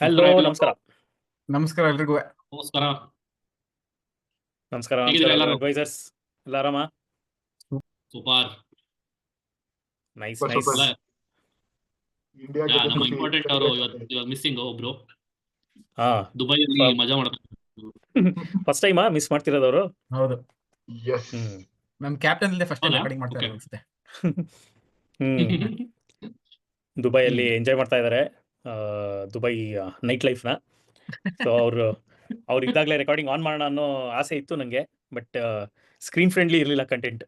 Hello, ನಮಸ್ಕಾರ ನಮಸ್ಕಾರ. ನಮಸ್ಕಾರ ಎಲ್ರಿಗೂ. ನಮಸ್ಕಾರ. ನಮಸ್ಕಾರ ಹೇಗಿದ್ದೀರಾ ನಮಸ್ಕಾರ ಎಲ್ಲರೂ? ಅಡ್ವೈಸರ್ಸ್ ಎಲ್ಲ ಆರಾಮ? Super. Nice super nice. Super. India ಗೆದ್ದು ನಮ್ಮ ಖುಷಿ, ಇಂಪಾರ್ಟೆಂಟ್ ಅವರು celebrate ಮಾಡಿ. ಇವಾಗ ಮಿಸ್ಸಿಂಗ್ ಒಬ್ರು ಹಾ ದುಬೈಯಲ್ಲಿ ಮಜಾ ಮಾಡ್ತಾರೆ. ಫಸ್ಟ್ ಟೈಮಾ ಮಿಸ್ ಮಾಡ್ತಿರೋದವರು? ಹೌದು, Yes. ನಮ್ ಕ್ಯಾಪ್ಟನ್ ಇಲ್ಲದೆ ಫಸ್ಟ್ ಟೈಮ್ ಹೌದಾ? ರೆಕಾರ್ಡಿಂಗ್ ಮಾಡ್ತಾರೆ Okay. ಅನ್ಸುತ್ತೆ. ದುಬೈಯಲ್ಲಿ ಎಂಜಾಯ್ ಮಾಡ್ತಾ ಇದ್ದಾರೆ ದುಬೈ ನೈಟ್ ಲೈಫ್ನ. ಸೊ ಅವ್ರು ಇದ್ದಾಗಲೇ ರೆಕಾರ್ಡಿಂಗ್ ಆನ್ ಮಾಡೋಣ ಅನ್ನೋ ಆಸೆ ಇತ್ತು ನನಗೆ, ಬಟ್ ಸ್ಕ್ರೀನ್ ಫ್ರೆಂಡ್ಲಿ ಇರಲಿಲ್ಲ ಕಂಟೆಂಟ್.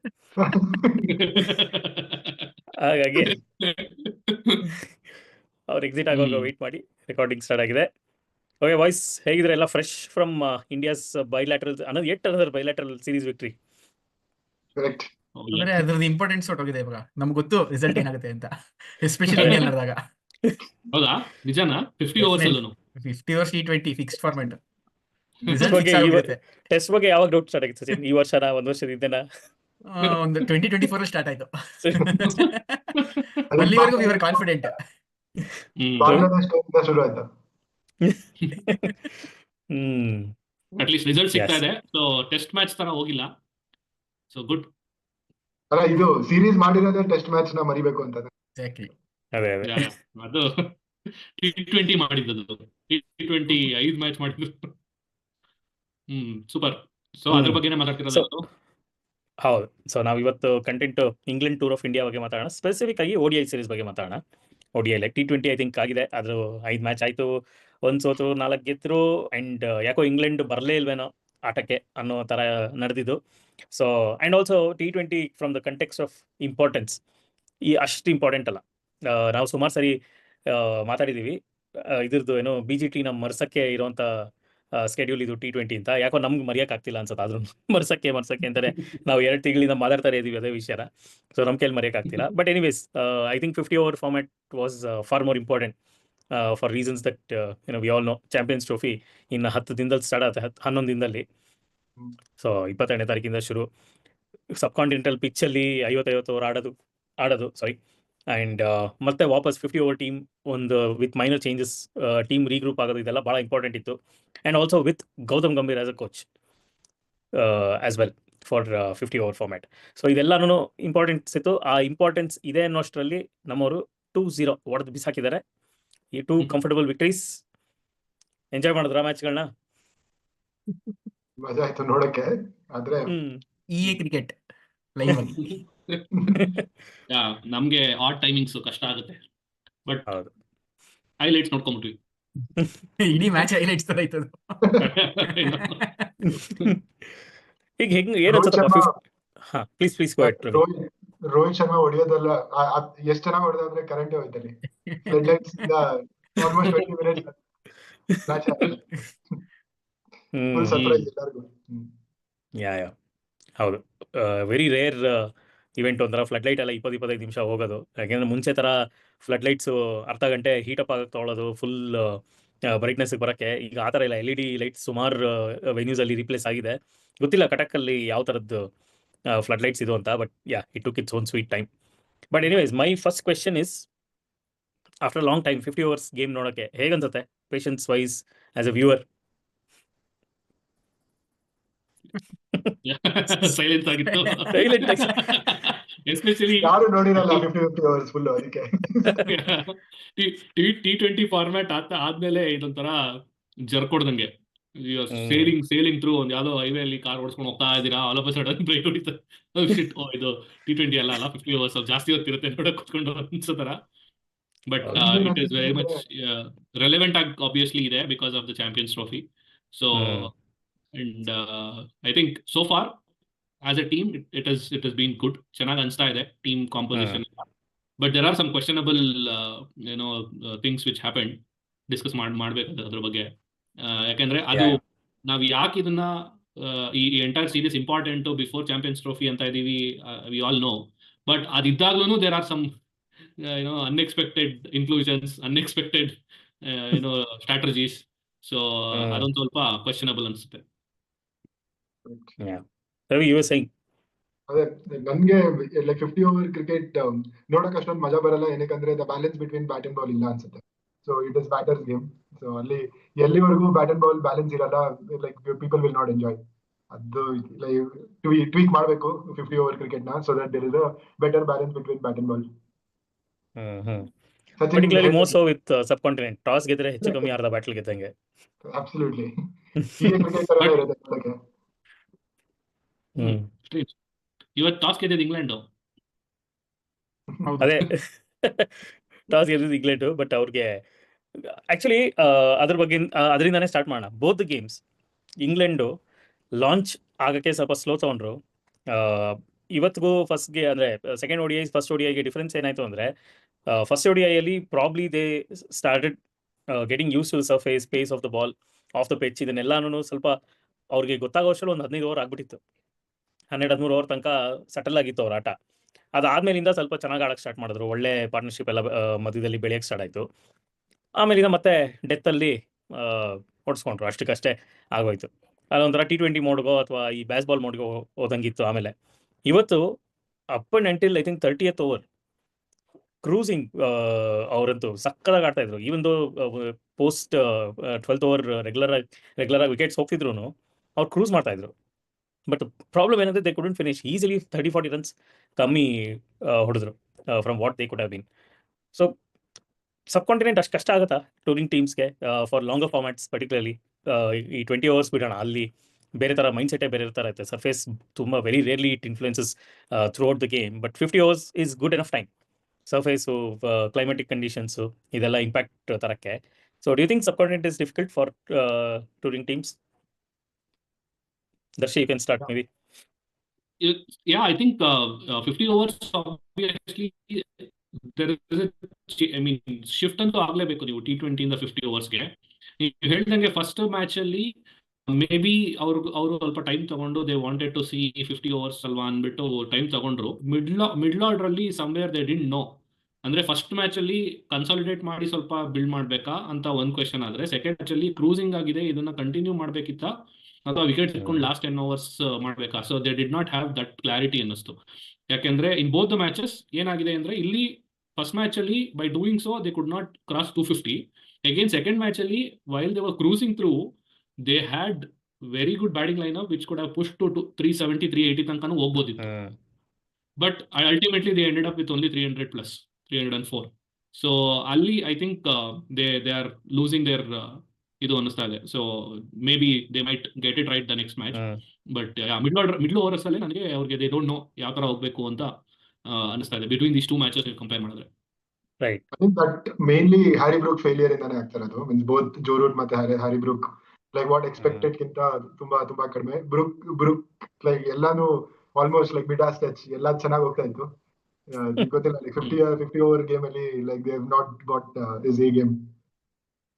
ಹಾಗಾಗಿ ಅವ್ರು ಎಕ್ಸಿಟ್ ಆಗೋವಾಗ ವೆಯ್ಟ್ ಮಾಡಿ ರೆಕಾರ್ಡಿಂಗ್ ಸ್ಟಾರ್ಟ್ ಆಗಿದೆ. ಓಕೆ ವಾಯ್ಸ್, ಹೇಗಿದ್ರೆ ಎಲ್ಲ fresh from India's bilateral another bilateral series victory. Correct. ಅಂದ್ರೆ ಅದ್ರದ್ದು ಇಂಪಾರ್ಟೆನ್ಸ್ ಹೊಟ್ಟೋಗಿದೆ ಇವಾಗ. ನಮ್ಗೆ ಗೊತ್ತು ರಿಸಲ್ಟ್ ಏನಾಗುತ್ತೆ ಅಂತ, ಎಸ್ಪೆಷಲಿ ಇಂಡಿಯಾ ನಡೆದಾಗ. ಹೌದಾ? ನಿಜನಾ? 50 ಓವರ್ಸ್ ಅಲ್ಲೂ 50 overs T20 fixed format. Test ಬಗ್ಗೆ ಯಾವಾಗ ಡೌಟ್ ಸ್ಟಾರ್ಟ್ ಆಗಿತ್ತು ಸಚಿನ್? ಈ ವರ್ಷನ ಒಂದ್ ವರ್ಷದಿಂದನಾ? ಒಂದು 2024 ಸ್ಟಾರ್ಟ್ ಆಯ್ತು. ಅಲ್ಲಿವರೆಗೂ ವಿ ವರ್ ಕಾನ್ಫಿಡೆಂಟ್. ಬಾಂಗ್ಲಾದೇಶ ಇಂದ ಶುರು ಆಯ್ತು. ಅಟ್ ಲೀಸ್ಟ್ ರಿಸಲ್ಟ್ ಸಿಗ್ತಾ ಇದೆ. ಸೊ ಟೆಸ್ಟ್ ಮ್ಯಾಚ್ ತರ ಹೋಗಿಲ್ಲ. So good. ಅಲ್ಲ, ಇದು ಸೀರೀಸ್ ಮಾಡಿರೋದೇ ಟೆಸ್ಟ್ ಮ್ಯಾಚ್ ನ ಮರಿಬೇಕು ಅಂತ. ಎಕ್ಸಾಕ್ಟ್ಲಿ. ಅದೇ ಅದು T20 ಮಾಡಿದ್ದು. T20 5 ಮ್ಯಾಚ್ ಮಾಡಿದ್ರು. ಸೂಪರ್. ಸೊ ಅದ್ರ ಬಗ್ಗೆನೇ ಮಾತಾಡ್ತಿರೋದು. ಹೌದು. ಸೊ ನಾವು ಇವತ್ತು content England tour of India ಬಗ್ಗೆ ಮಾತಾಡೋಣ. ಸ್ಪೆಸಿಫಿಕ್ ಆಗಿ ODI ಸೀರೀಸ್ ಬಗ್ಗೆ ಮಾತಾಡೋಣ. ODI T20 ಐ ಥಿಂಕ್ ಆಗಿದೆ, ಅದು 5 ಮ್ಯಾಚ್ ಆಯ್ತು, 1 ಸೋತು 4 ಗೆದ್ರು. ಅಂಡ್ ಯಾಕೋ ಇಂಗ್ಲೆಂಡ್ ಬರಲೇ ಇಲ್ವೇನೋ ಆಟಕ್ಕೆ ಅನ್ನೋ ತರ ನಡೆದಿದ್ದು. So and also T20 from the context of importance ಅಷ್ಟು ಇಂಪಾರ್ಟೆಂಟ್ ಅಲ್ಲ. ನಾವು ಸುಮಾರು ಸರಿ ಮಾತಾಡಿದೀವಿ ಇದ್ರದ್ದು ಏನೋ BGT ಮರ್ಸಕ್ಕೆ ಇರೋಂಥ ಸ್ಕೆಡ್ಯೂಲ್ ಇದು T20 ಅಂತ. ಯಾಕೋ ನಮ್ಗೆ ಮರೆಯಕ್ಕೆ ಆಗ್ತಿಲ್ಲ ಅನ್ಸುತ್ತೆ. ಆದ್ರೂ ಮರ್ಸಕ್ಕೆ ಅಂತಾನೆ ನಾವು 2 ತಿಂಗಳಿಂದ ಮಾತಾಡ್ತಾರೆ ಇದೀವಿ ಅದೇ ವಿಷಯನ. ಸೊ ನಮ್ಮ ಕೈಲಿ ಮರೆಯಕ್ಕೆ ಆಗ್ತಿಲ್ಲ. But anyways, I think 50 over format was for more important for reasons that we all no. Champions trophy ಇನ್ನು 10 ದಿನದಲ್ಲಿ ಸ್ಟಾರ್ಟ್ ಆಗುತ್ತೆ, 11 ದಿನದಲ್ಲಿ. ಸೊ 22ನೇ ತಾರೀಕಿಂದ ಶುರು. ಸಬ್ ಕಾಂಟಿನೆಂಟಲ್ ಪಿಚ್ಚಲ್ಲಿ 50 ಓವರ್ ಆಡೋದು ಸಾರಿ. ಆ್ಯಂಡ್ ಮತ್ತೆ ವಾಪಸ್ 50 ಓವರ್ ಟೀಮ್ ಒಂದು with minor changes team regroup ಆಗೋದು, ಇದೆಲ್ಲ ಭಾಳ ಇಂಪಾರ್ಟೆಂಟ್ ಇತ್ತು. And also with Gautam Gambhir as a coach as well for 50 over format. So ಇದೆಲ್ಲನೂ ಇಂಪಾರ್ಟೆನ್ಸ್ ಇತ್ತು. ಆ ಇಂಪಾರ್ಟೆನ್ಸ್ ಇದೆ ಅನ್ನೋಷ್ಟರಲ್ಲಿ ನಮ್ಮವರು 2-0 ಹೊಡೆದು ಬಿಸಾಕಿದ್ದಾರೆ. ಈ 2 ಕಂಫರ್ಟಬಲ್ ವಿಕ್ಟ್ರೀಸ್. ಎಂಜಾಯ್ ಮಾಡಿದ್ರ ಮ್ಯಾಚ್ಗಳನ್ನ? ಮಜಾ ಆಯ್ತು ನೋಡಕ್ಕೆ. ಆದ್ರೆ EA ಕ್ರಿಕೆಟ್ ಲೈವ್ ಆಗಿ ನಮ್ಗೆ ಆಡ್ ಟೈಮಿಂಗ್ಸ್ ಕಷ್ಟ ಆಗುತ್ತೆ. ಬಟ್ ಹೌದು, ಹೈಲೈಟ್ಸ್ ನೋಡ್ಕೊಂಡ್ಬಿಟ್ವಿ. ಇಡೀ ಮ್ಯಾಚ್ ಹೈಲೈಟ್ಸ್ ತರ ಆಯ್ತದು. ಈಗ ಹೆಂಗ್ ಏನ್ ಅನ್ಸುತ್ತಪ್ಪ? ಹಾ, please go ahead. Rohit Sharma ಹೊಡೆಯೋದಲ್ಲ, ಎಷ್ಟ್ ಚೆನ್ನಾಗಿ ಹೊಡೆದ್ರೆ ಕರೆಂಟ್ ಹೋಯ್ತಲ್ಲಿ. ಫ್ಲಡ್ಲೈಟ್ಸ್ ಇಂದ almost 20 minutes match full surprise ಎಲ್ಲರಿಗೂ. ಯಾ ಹೌದು, ವೆರಿ ರೇರ್ ಇವೆಂಟ್. ಒಂಥರ ಫ್ಲಡ್ ಲೈಟ್ ಎಲ್ಲ 20-25 ನಿಮಿಷ ಹೋಗೋದು. ಯಾಕೆಂದ್ರೆ ಮುಂಚೆ ಥರ ಫ್ಲಡ್ ಲೈಟ್ಸು ಅರ್ಧ ಗಂಟೆ ಹೀಟಪ್ ಆಗಕ್ಕೆ ತೊಗೊಳೋದು ಫುಲ್ ಬ್ರೈಟ್ನೆಸ್ಗೆ ಬರೋಕ್ಕೆ. ಈಗ ಆ ಥರ ಇಲ್ಲ. LED ಲೈಟ್ಸ್ ಸುಮಾರು ವೆನ್ಯೂಸಲ್ಲಿ ರಿಪ್ಲೇಸ್ ಆಗಿದೆ. ಗೊತ್ತಿಲ್ಲ ಕಟಕಲ್ಲಿ ಯಾವ ಥರದ್ದು ಫ್ಲಡ್ ಲೈಟ್ಸ್ ಇದು ಅಂತ. But it took its own sweet time. But anyways, my first question is, after long time 50 overs game ನೋಡೋಕ್ಕೆ ಹೇಗನ್ಸುತ್ತೆ patience wise as a viewer? Silence ಆಗಿತ್ತು. ಎಸ್ಪೆಷಲಿ ಯಾರು ನೋಡಿರಲ್ಲ 50 ಓವರ್ಸ್ ಫುಲ್. ಅದಕ್ಕೆ T20 ಫಾರ್ಮ್ಯಾಟ್ ಆದ್ಮೇಲೆ ಇದೊಂಥರ ಜರ್ಕೊಡ್ದಂಗೆ. ಸೇಲಿಂಗ್ ಥ್ರೂ ಒಂದು ಯಾವ್ದೋ ಹೈವೇ ಅಲ್ಲಿ ಕಾರ್ ಓಡಿಸ್ಕೊಂಡು ಹೋಗ್ತಾ ಇದ್ದೀರಾ, all of a sudden brake ಹೊಡಿತಾರೆ. ಇದು T20 ಅಲ್ಲ 50 ಓವರ್ಸ್ ಜಾಸ್ತಿ ಹೊತ್ತಿರುತ್ತೆ ನೋಡಕ್ ಕೂತ್ಕೊಂಡು ಅನ್ಸೋ ತರ. But it is very much relevant ಆಗಿ ಆಬ್ವಿಯಸ್ಲಿ ಇದೆ because of the champions Trophy. So and I think so far as a team it has been good. ಚೆನ್ನಾಗಿ ಅನಿಸ್ತಾ ಇದೆ team composition. But there are some questionable things which happened. Discuss ಮಾಡ್ಬೇಕಾದ್ರೆ ಅದ್ರ ಬಗ್ಗೆ. ಯಾಕೆಂದ್ರೆ ಅದು ನಾವು ಯಾಕೆ ಇದನ್ನ ಈ entire series important before Champions Trophy ಅಂತ ಇದೀವಿ, ವಿ ಆಲ್ ನೋ. ಬಟ್ ಅದಿದ್ದಾಗ್ಲೂ there are some unexpected inclusions, unexpected strategies. So ಅದೊಂದು ಸ್ವಲ್ಪ ಕ್ವೆಶ್ಚನಬಲ್ ಅನ್ಸುತ್ತೆ. ಅದೇ ನನ್ಗೆ ಲೈಕ್ 50 ಓವರ್ ಕ್ರಿಕೆಟ್ ನೋಡಕ್ ಅಷ್ಟೊಂದು ಮಜಾ ಬರಲ್ಲ. ಏನಕ್ಕಂದ್ರೆ the balance between bat and ball ಇಲ್ಲ ಅನ್ಸುತ್ತೆ. So it is batters game. So ಅಲ್ಲಿ ಎಲ್ಲಿವರೆಗೂ ಬ್ಯಾಟ್ ಅಂಡ್ ಬಾಲ್ ಬ್ಯಾಲೆನ್ಸ್ ಇರಲ್ಲ, like people will not enjoy. ಅದು ಲೈಕ್ ಟ್ವೀಕ್ ಮಾಡಬೇಕು 50 ಓವರ್ ಕ್ರಿಕೆಟ್ ನ, so that there is a better balance between bat and ball. Sachin particularly more so with subcontinent. Toss ಗೆದ್ರೆ ಹೆಚ್ಚು ಕಮ್ಮಿ ಅರ್ಧ battle ಗೆದ್ದಂಗೆ. Absolutely ಹೀಗೆ ಕ್ರಿಕೆಟ್ ತರನೇ ಇರುತ್ತೆ ನೋಡಕ್ಕೆ. Strange. ಇವತ್ತು ಟಾಸ್ ಗೆದ್ದಿದ್ದು ಇಂಗ್ಲೆಂಡ್. ಹೌದು. ಅದೇ ಟಾಸ್ ಗೆದ್ದಿದ್ದು ಇಂಗ್ಲೆಂಡ್, ಬಟ್ ಅವ್ರಿಗೆ ಆಕ್ಚುಲಿ ಅದ್ರ ಬಗ್ಗೆ ಅದರಿಂದಾನೇ ಸ್ಟಾರ್ಟ್ ಮಾಡೋಣ. ಬೋತ್ ಗೇಮ್ಸ್ ಇಂಗ್ಲೆಂಡು ಲಾಂಚ್ ಆಗಕ್ಕೆ ಸ್ವಲ್ಪ ಸ್ಲೋ ತಗೊಂಡ್ರು. ಇವತ್ತಿಗೂ ಫಸ್ಟ್ಗೆ ಅಂದರೆ ಸೆಕೆಂಡ್ ODI ಫಸ್ಟ್ ODIಗೆ ಡಿಫ್ರೆನ್ಸ್ ಏನಾಯಿತು ಅಂದರೆ, ಫಸ್ಟ್ ODIಯಲ್ಲಿ probably they started getting used to surface, pace of the ball, of the pitch, ಇದನ್ನೆಲ್ಲನೂ ಸ್ವಲ್ಪ ಅವ್ರಿಗೆ ಗೊತ್ತಾಗೋ ಅಷ್ಟರಲ್ಲಿ ಒಂದು 15 ಓವರ್ ಆಗ್ಬಿಟ್ಟಿತ್ತು. 12-13 ಓವರ್ ತನಕ ಸಟಲ್ ಆಗಿತ್ತು ಅವ್ರ ಆಟ. ಅದಾದ್ಮೇಲಿಂದ ಸ್ವಲ್ಪ ಚೆನ್ನಾಗಿ ಆಡಕ್ಕೆ ಸ್ಟಾರ್ಟ್ ಮಾಡಿದ್ರು. ಒಳ್ಳೆ ಪಾರ್ಟ್ನರ್ಶಿಪ್ ಎಲ್ಲ ಮಧ್ಯದಲ್ಲಿ ಬೆಳೆಯಕ್ಕೆ ಸ್ಟಾರ್ಟ್ ಆಯಿತು. ಆಮೇಲಿಂದ ಮತ್ತೆ ಡೆತ್ತಲ್ಲಿ ಹೊಡ್ಸ್ಕೊಂಡ್ರು, ಅಷ್ಟಕ್ಕಷ್ಟೇ ಆಗೋಯ್ತು. ಅದೊಂಥರ T20 ಮೋಡ್ಗೋ ಅಥವಾ ಈ ಬ್ಯಾಸ್ಬಾಲ್ ಮೋಡ್ಗೋ ಹೋದಂಗಿತ್ತು. ಆಮೇಲೆ ಇವತ್ತು up and until I think 30th over cruising ಅವರಂತೂ ಸಕ್ಕದಾಗಿ ಆಡ್ತಾ ಇದ್ರು. Even though post 12th over regular ಆಗಿ ವಿಕೆಟ್ಸ್ ಹೋಗ್ತಿದ್ರು, ಅವ್ರು ಕ್ರೂಸ್ ಮಾಡ್ತಾ ಇದ್ರು. ಬಟ್ ಪ್ರಾಬ್ಲಮ್ ಏನಂದ್ರೆ they couldn't finish. Easily 30-40 runs ಕಮ್ಮಿ ಹೊಡೆದ್ರು from what they could have been. So subcontinent ಅಷ್ಟು ಕಷ್ಟ ಆಗುತ್ತಾ ಟೂರಿಂಗ್ ಟೀಮ್ಸ್ಗೆ ಫಾರ್ ಲಾಂಗರ್ ಫಾರ್ಮ್ಯಾಟ್ಸ್? ಪರ್ಟಿಕ್ಯುಲರ್ಲಿ ಈ 20 ಓವರ್ಸ್ ಬಿಡೋಣ, ಅಲ್ಲಿ ಬೇರೆ ಥರ ಮೈಂಡ್ ಸೆಟ್ಟೇ ಬೇರೆ ಥರ ಇರುತ್ತೆ. ಸರ್ಫೇಸ್ ತುಂಬ very rarely it influences throughout the game. But 50 overs is good enough time. Surface, climatic conditions ಇದೆಲ್ಲ ಇಂಪ್ಯಾಕ್ಟ್ ತರಕ್ಕೆ. So do you think subcontinent is difficult for touring teams? Darshi, you can start maybe. Yeah, I think 50 overs obviously there is I mean shift ಅಂತೂ ಆಗಲೇಬೇಕು ನೀವು T20 ಇಂದ 50 ಓವರ್ಸ್ಗೆ. ನೀವು ಹೇಳ್ದಂಗೆ first match ಅಲ್ಲಿ may be ಅವರು ಸ್ವಲ್ಪ time ತಗೊಂಡು they wanted to see 50 overs ಅಲ್ವಾ ಅಂದ್ಬಿಟ್ಟು ಟೈಮ್ ತಗೊಂಡ್ರು. ಮಿಡ್ಲ್ ಆರ್ಡರ್ ಅಲ್ಲಿ ಸಮ್ವೇರ್ ದೇ ಡಿಡ್ ನೋ. ಅಂದ್ರೆ ಫಸ್ಟ್ ಮ್ಯಾಚ್ ಅಲ್ಲಿ ಕನ್ಸಾಲಿಡೇಟ್ ಮಾಡಿ ಸ್ವಲ್ಪ ಬಿಲ್ಡ್ ಮಾಡ್ಬೇಕಾ ಅಂತ ಒಂದು ಕ್ವೆಶನ್ ಆದ್ರೆ, ಸೆಕೆಂಡ್ ಮ್ಯಾಚ್ ಅಲ್ಲಿ ಕ್ರೂಸಿಂಗ್ ಆಗಿದೆ, ಇದನ್ನ ಕಂಟಿನ್ಯೂ ಮಾಡ್ಬೇಕಿತ್ತ ಅಥವಾ ವಿಕೆಟ್ ಇಟ್ಕೊಂಡು ಲಾಸ್ಟ್ 10 ಓವರ್ಸ್ ಮಾಡ್ಬೇಕಾ? So they did not have that clarity ಅನ್ನಿಸ್ತು. ಯಾಕೆಂದ್ರೆ ಇನ್ ಬೋತ್ ದ ಮ್ಯಾಚಸ್ ಏನಾಗಿದೆ ಅಂದ್ರೆ, ಇಲ್ಲಿ ಫಸ್ಟ್ ಮ್ಯಾಚ್ ಅಲ್ಲಿ by doing so they could not cross 250. Again second match ಅಲ್ಲಿ while they were cruising through, they had very good batting line up which could have push to 370, 380 ತನಕನೂ ಹೋಗ್ಬೋದಿತ್ತು. But ultimately they ended up with only 300 plus 304. So ಅಲ್ಲಿ I think they are losing there ಇದು ಅನ್ನಿಸ್ತಾ ಇದೆ. So maybe they might get it right the next match. But middle overs ಅಲ್ಲಿ ನನಗೆ ಅವ್ರಿಗೆ they don't know ಯಾವ ತರ ಹೋಗ್ಬೇಕು ಅಂತ ಅನಿಸ್ತಾ ಇದೆ between these two matches compare ಮಾಡಿದ್ರೆ. Right. I think that mainly Harry Brook failure ಇಂದಾನೆ ಆಗ್ತಾ ಇರೋದು. ಮೀನ್ಸ್ ಬೋತ್ ಜೋ ರೂಟ್ ಮತ್ತೆ Harry Brook like what expected ಗಿಂತ ತುಂಬಾ ಕಡಿಮೆ. ಬ್ರೂಕ್ ಲೈಕ್ ಎಲ್ಲಾನು almost like Midas touch ಎಲ್ಲ ಚೆನ್ನಾಗಿ ಹೋಗ್ತಾ ಇತ್ತು. ಗೊತ್ತಿಲ್ಲ ಲೈಕ್ 50 ಓವರ್ ಗೇಮ್ ಅಲ್ಲಿ like they have not got this a game.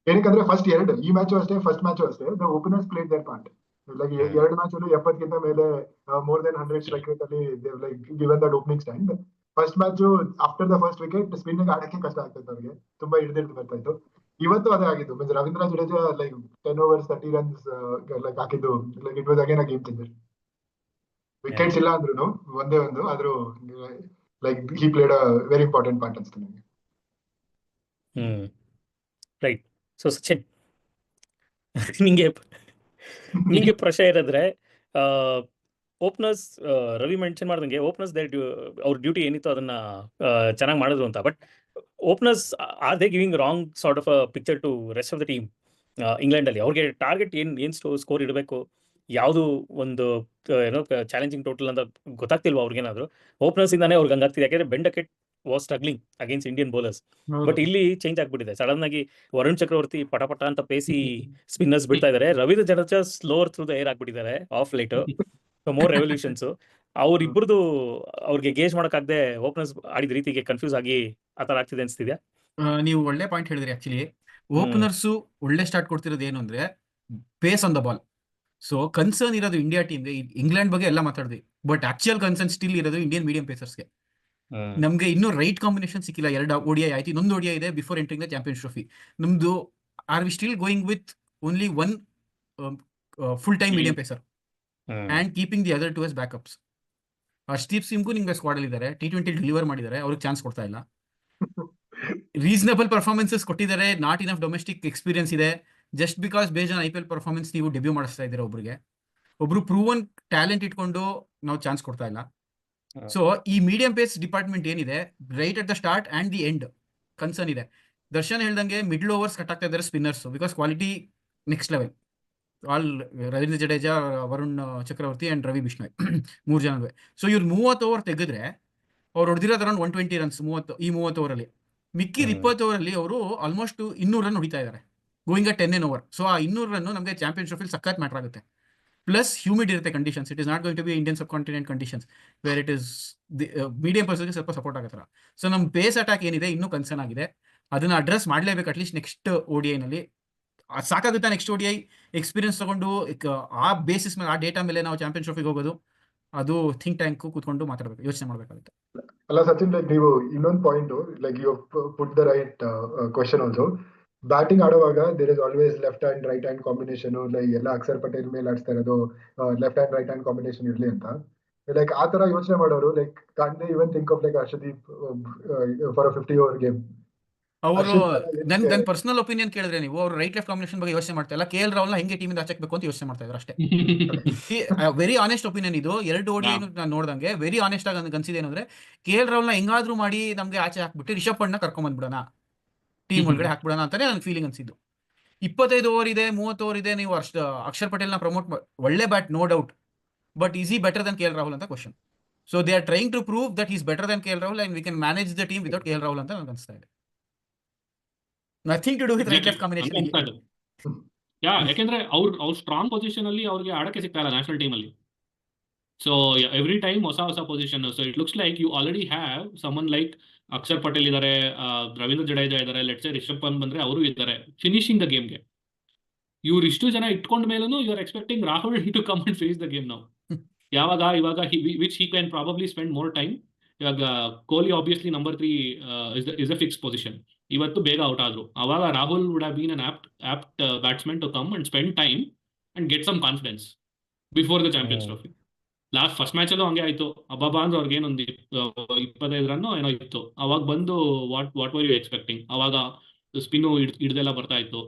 ಏನಕ್ಕಂದ್ರೆ ಫಸ್ಟ್ ಈ ಮ್ಯಾಚ್ ಅಷ್ಟೇ, ಫಸ್ಟ್ ಮ್ಯಾಚ್ ಅಷ್ಟೇ the openers played their part. Like 2 match ಅಲ್ಲೂ 70ಗಿಂತ ಮೇಲೆ ಮೋರ್ ದೆನ್ 100 ಸ್ಟ್ರೈಕ್ ರೇಟ್ ಅಲ್ಲಿ like given that opening stand. First match after the first wicket spin ಆಡಕ್ಕೆ ಕಷ್ಟ ಆಗ್ತೈತೆ ಅವ್ರಿಗೆ, ತುಂಬಾ ಹಿಡಿದಿಡ್ದು ಬರ್ತಾ ಇತ್ತು. ಇವತ್ತು ಅದೇ ಆಗಿದ್ದು. Means Ravindra Jadeja like 10 overs 30 runs like ಹಾಕಿದ್ದು, like it was again a game changer. Wickets ಇಲ್ಲ ಅಂದ್ರೂ ಒಂದೇ ಒಂದು ಆದ್ರೂ like he played a very important part ಅನ್ಸುತ್ತೆ ನನಗೆ. ರೈಟ್. ಸೊ ಸಚಿನ್, ನಿಂಗೆ ಪ್ರಶ್ನೆ ಇರೋದ್ರೆ, ಓಪನರ್ಸ್ ರವಿ ಮೆನ್ಷನ್ ಮಾಡ್ದಂಗೆ ಓಪನರ್ಸ್ ಅವ್ರ ಡ್ಯೂಟಿ ಏನಿತ್ತು ಅದನ್ನ ಚೆನ್ನಾಗಿ ಮಾಡಿದ್ರು ಅಂತ. But openers are they giving wrong sort of a picture to rest of the team? ಇಂಗ್ಲೆಂಡಲ್ಲಿ ಅವ್ರಿಗೆ ಟಾರ್ಗೆಟ್ ಏನು ಸ್ಕೋರ್ ಇಡಬೇಕು, ಯಾವುದು ಒಂದು ಏನೋ ಚಾಲೆಂಜಿಂಗ್ ಟೋಟಲ್ ಅಂತ ಗೊತ್ತಾಗ್ತಿಲ್ವಾ ಅವ್ರಿಗೇನಾದ್ರು? ಓಪನರ್ಸ್ ಇಂದಾನೆ ಅವ್ರಿಗೆ ಹಂಗಾಗ್ತಿದೆ. ಯಾಕೆಂದ್ರೆ Ben Duckett was struggling against Indian bowlers. But ಇಲ್ಲಿ ಚೇಂಜ್ ಆಗ್ಬಿಟ್ಟಿದೆ. ಸಡನ್ ಆಗಿ ವರುಣ್ ಚಕ್ರವರ್ತಿ ಪಟ ಅಂತ ಪೇಸಿ ಸ್ಪಿನ್ನರ್ಸ್ ಬಿಡ್ತಾ ಇದಾರೆ. Ravindra Jadeja slower through the air ಆಗ್ಬಿಟ್ಟಿದ್ದಾರೆ ಆಫ್ ಲೈಟ್. More revolutions. ಅವ್ರಿಬ್ರದ್ದು ಅವ್ರಿಗೆ ಗೇಜ್ ಮಾಡಕ್ಕಾಗದೆ ಓಪನರ್ಸ್ ಆಡಿದ ರೀತಿಗೆ ಕನ್ಫ್ಯೂಸ್ ಆಗಿ ಆತರ ಆಗ್ತಿದೆ ಅನ್ಸ್ತಿದ್ಯಾ? ನೀವು ಒಳ್ಳೆ ಪಾಯಿಂಟ್ ಹೇಳಿದ್ರಿ. ಆಕ್ಚುಲಿ ಓಪನರ್ಸ್ ಒಳ್ಳೆ ಸ್ಟಾರ್ಟ್ ಕೊಡ್ತಿರೋದು ಏನು ಅಂದ್ರೆ pace on the ball. So concern ಇರೋದು ಇಂಡಿಯಾ ಟೀಮ್ಗೆ. ಇಂಗ್ಲೆಂಡ್ ಬಗ್ಗೆ ಎಲ್ಲ ಮಾತಾಡಿದ್ವಿ, ಬಟ್ ಆಕ್ಚುಯಲ್ ಕನ್ಸರ್ನ್ ಸ್ಟಿಲ್ ಇರೋದು ಇಂಡಿಯನ್ ಮೀಡಿಯಂ ಪೇಸರ್ಸ್ಗೆ. ನಮ್ಗೆ ಇನ್ನೂ ರೈಟ್ ಕಾಂಬಿನೇಷನ್ ಸಿಕ್ಕಿಲ್ಲ. 2 ODI ಆಯ್ತು, ಇನ್ನೊಂದು ODI ಇದೆ before entering the champions Trophy. ನಮ್ದು are we still going with only one full time medium pacer and keeping the other 2 as backups. Harshdeep ಸಿಂಗ್ಗೂ ನಿಮ್ಗೆ ಸ್ಕ್ವಾಡ್ ಅಲ್ಲಿ ಇದ್ದಾರೆ, T20 ಡೆಲಿವರ್ ಮಾಡಿದ್ದಾರೆ, ಅವ್ರಿಗೆ ಚಾನ್ಸ್ ಕೊಡ್ತಾ ಇಲ್ಲ. ರೀಸನಬಲ್ ಪರ್ಫಾರ್ಮೆನ್ಸಸ್ ಕೊಟ್ಟಿದ್ದಾರೆ, ನಾಟ್ ಇನಫ್ ಡೊಮೆಸ್ಟಿಕ್ ಎಕ್ಸ್ಪೀರಿಯನ್ಸ್ ಇದೆ. Just because beige on IPL performance ನೀವು ಡೆಬ್ಯೂ ಮಾಡಿಸ್ತಾ ಇದ್ದೀರಾ ಒಬ್ರು ಪ್ರೂವನ್ ಟ್ಯಾಲೆಂಟ್ ಇಟ್ಕೊಂಡು ನಾವು ಚಾನ್ಸ್ ಕೊಡ್ತಾ ಇಲ್ಲ. ಸೊ ಈ ಮೀಡಿಯಂ ಪೇಸ್ ಡಿಪಾರ್ಟ್ಮೆಂಟ್ ಏನಿದೆ, right at the start and the end concern ಇದೆ. ದರ್ಶನ್ ಹೇಳ್ದಂಗೆ ಮಿಡ್ಲ್ ಓವರ್ಸ್ ಕಟ್ ಆಗ್ತಾ ಇದ್ದಾರೆ spinners, because quality next level. All Ravindra Jadeja, Varun Chakravarthy and Ravi Bishnoi 3 ಜನವೇ. ಸೊ ಇವ್ರು 30 ಓವರ್ ತೆಗೆದ್ರೆ ಅವ್ರು ಹೊಡೆದಿರೋದು ಅರೌಂಡ್ 120 ರನ್ಸ್ 30 ಓವರಲ್ಲಿ. ಮಿಕ್ಕಿದ 20 ಓವರಲ್ಲಿ ಅವರು ಆಲ್ಮೋಸ್ಟ್ 200 ರನ್ ಹೊಡಿತಾ ಇದ್ದಾರೆ, ಗೋಯಿಂಗ್ ಅಟ್ 10 ಓವರ್. ಸೊ ಆ 200 ರನ್ ನಮಗೆ ಚಾಂಪಿಯನ್ಸ್ ಟ್ರೋಫಿಲಿ ಸಖತ್ ಮ್ಯಾಟರ್ ಆಗುತ್ತೆ. ಪ್ಲಸ್ ಹ್ಯೂಮಿಡ್ ಇರುತ್ತೆ conditions. It is not going to be Indian subcontinent conditions where it is medium ಪರ್ಸನ್ಗೆ ಸ್ವಲ್ಪ ಸಪೋರ್ಟ್ ಆಗತ್ತರ. ಸೊ ನಮ್ಮ ಪೇಸ್ ಅಟ್ಯಾಕ್ ಏನಿದೆ ಇನ್ನೂ ಕನ್ಸರ್ನ್ ಆಗಿದೆ, ಅದನ್ನ ಅಡ್ರೆಸ್ ಮಾಡಲೇಬೇಕು ಅಟ್ಲೀಸ್ಟ್ ನೆಕ್ಸ್ಟ್ ODI-ನಲ್ಲಿ. ಸಾಕಾಗುತ್ತಾ ನೆಕ್ಸ್ಟ್ ODI ಎಕ್ಸ್ಪೀರಿಯನ್ಸ್ ತಗೊಂಡು ಆ ಬೇಸಿಸ್ ಮೇಲೆ, ಆ ಡೇಟಾ ಮೇಲೆ ನಾವು ಚಾಂಪಿಯನ್ಸ್ ಟ್ರೋಫಿಗೆ ಹೋಗೋದು? ಅದು ಥಿಂಕ್ ಟ್ಯಾಂಕ್ ಕೂತ್ಕೊಂಡು ಮಾತಾಡಬೇಕು, ಯೋಚನೆ ಮಾಡಬೇಕಾಗುತ್ತೆ. ಅಲ್ಲ ಸಚಿನ್, ಲೈಕ್ ನೀವು ಇನ್ನೊಂದು point, like you put the right question also. Batting ಆಡುವಾಗ there is always left hand right hand combination. Like ಎಲ್ಲ ಅಕ್ಷರ್ ಪಟೇಲ್ ಮೇಲೆ ಆಡಿಸ್ತಾ ಇರೋದು left hand right hand combination ಇರ್ಲಿ ಅಂತ. ಲೈಕ್ ಆ ತರ ಯೋಚನೆ ಮಾಡೋರು, like can't they even think of like Harshdeep for a 50 over game? ಅವರು ನನ್ನ ಪರ್ಸನಲ್ ಒಪಿನಿಯನ್ ಕೇಳಿದ್ರೆ ನೀವು ಅವ್ರು ರೈಟ್ ಲೆಫ್ಟ್ ಕಾಂಬಿನೇಷನ್ ಬಗ್ಗೆ ಯೋಚನೆ ಮಾಡ್ತಾ ಇಲ್ಲ, KL ರಾಹುಲ್ನ ಹೆಂಗೆ ಟೀಮಿಂದ ಆಚೆಕ್ಬೇಕು ಅಂತ ಯೋಚನೆ ಮಾಡ್ತಾ ಇದ್ದಾರೆ ಅಷ್ಟೇ. ವೆರಿ ಆನೆಸ್ಟ್ ಒಪಿನಿಯನ್ ಇದು. 2 ODI ನಾನು ನೋಡ್ದಂಗೆ ವೆರಿ ಆನೆಸ್ಟ್ ಆಗಿ ಅನ್ಸಿದೆ ಏನಂದ್ರೆ, KL ರಾಹುಲ್ನ ಹೆಂಗಾದ್ರೂ ಮಾಡಿ ನಮ್ಗೆ ಆಚೆ ಹಾಕ್ಬಿಟ್ಟು ರಿಷಬ್ ಪಂಟ್ನ ಕರ್ಕೊಂಡ್ ಬಂದ್ಬಿಡೋಣ, ಟೀಮ್ ಒಳಗಡೆ ಹಾಕ್ಬಿಡೋಣ ಅಂತಾನೆ ನನ್ ಫೀಲಿಂಗ್ ಅನ್ಸಿದ್ದು. 25 ಓವರ್ ಇದೆ, 30 ಓವರ್ ಇದೆ, ನೀವು ಅಕ್ಷರ್ ಪಟೇಲ್ನ ಪ್ರಮೋಟ್ ಒಳ್ಳೆ bat no doubt, but is he better than KL Rahul ಅಂತ question. So they are trying to prove that is better than KL Rahul and we can manage the team without KL Rahul ಅಂತ ನನಗೆ ಅನಿಸ್ತಾ ಇದೆ. Nothing to do with right left combination. ಯಾಕೆಂದ್ರೆ ಅವ್ರ strong position ಅಲ್ಲಿ ಅವ್ರಿಗೆ ಆಡಕ್ಕೆ ಸಿಗ್ತಾ ಇಲ್ಲ ನ್ಯಾಷನಲ್ ಟೀಮ್ ಅಲ್ಲಿ. ಸೊ ಎವ್ರಿ ಟೈಮ್ ಹೊಸ position. So it looks like you already have someone like Akshar Patel ಇದ್ದಾರೆ, ರವೀಂದ್ರ ಜಡೇಜಾ ಇದ್ದಾರೆ, ಲೆಟ್ಸ್ ಸೇ ರಿಷಬ್ ಪಂತ್ ಬಂದ್ರೆ ಅವರು ಇದ್ದಾರೆ ಫಿನಿಶಿಂಗ್ ದ ಗೇಮ್ಗೆ. ಇವ್ರು ಇಷ್ಟು ಜನ ಇಟ್ಕೊಂಡ ಮೇಲೂ you are expecting Rahul to come and face the game ನಾವು. ಇವಾಗ which he can probably spend more time. ಇವಾಗ Kohli obviously number 3 is a fix position. ಇವತ್ತು ಬೇಗ ಔಟ್ ಆದ್ರು. ಅವಾಗ Rahul would have been an apt batsman to come and spend time and get some confidence before the champions trophy. First match ಅಲ್ಲೂ ಹಂಗೆ ಆಯ್ತು. ಅಬ್ಬಾಬಾ ಅಂದ್ರೆ ಅವ್ರಿಗೆ ಏನೊಂದು 25 ರನ್ ಏನೋ ಇತ್ತು. ಅವಾಗ ಬಂದು ವಾಟ್ ವರ್ ಯು ಎಕ್ಸ್ಪೆಕ್ಟಿಂಗ್? ಅವಾಗ ಸ್ಪಿನ್ನು ಹಿಡ್ದೆಲ್ಲ ಬರ್ತಾ ಇತ್ತು.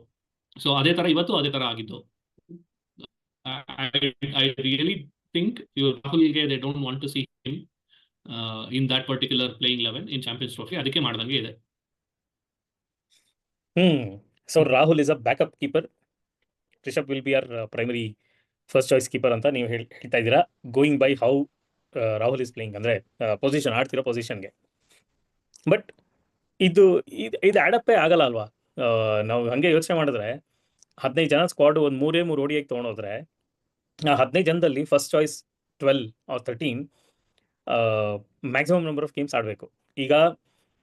ಸೊ ಅದೇ ತರ ಇವತ್ತು ಅದೇ ತರ ಆಗಿತ್ತು. ಐ ರಿಯಲಿ ಥಿಂಕ್ ರಾಹುಲ್ಗೆ they don't want to see him in that particular playing 11 in champions trophy. ಅದಕ್ಕೆ ಮಾಡ್ದಂಗೆ ಇದೆ. So Rahul is a backup keeper, Rishabh will be our primary first choice keeper ಅಂತ ನೀವು ಹೇಳ್ತಾ ಇದ್ದೀರಾ, going by how Rahul is playing, ಅಂದರೆ position ಆಡ್ತಿರೋ ಪೊಸಿಷನ್ಗೆ. ಬಟ್ ಇದು ಆಡಪ್ಪೇ ಆಗಲ್ಲ ಅಲ್ವಾ? ನಾವು ಹಾಗೆ ಯೋಚನೆ ಮಾಡಿದ್ರೆ 15 ಜನ ಸ್ಕ್ವಾಡ್ ಒಂದು 3 ODIಗೆ ತೊಗೊಂಡೋದ್ರೆ ಆ 15 ಜನದಲ್ಲಿ first choice 12 or 13 maximum number of games ಆಡಬೇಕು. ಈಗ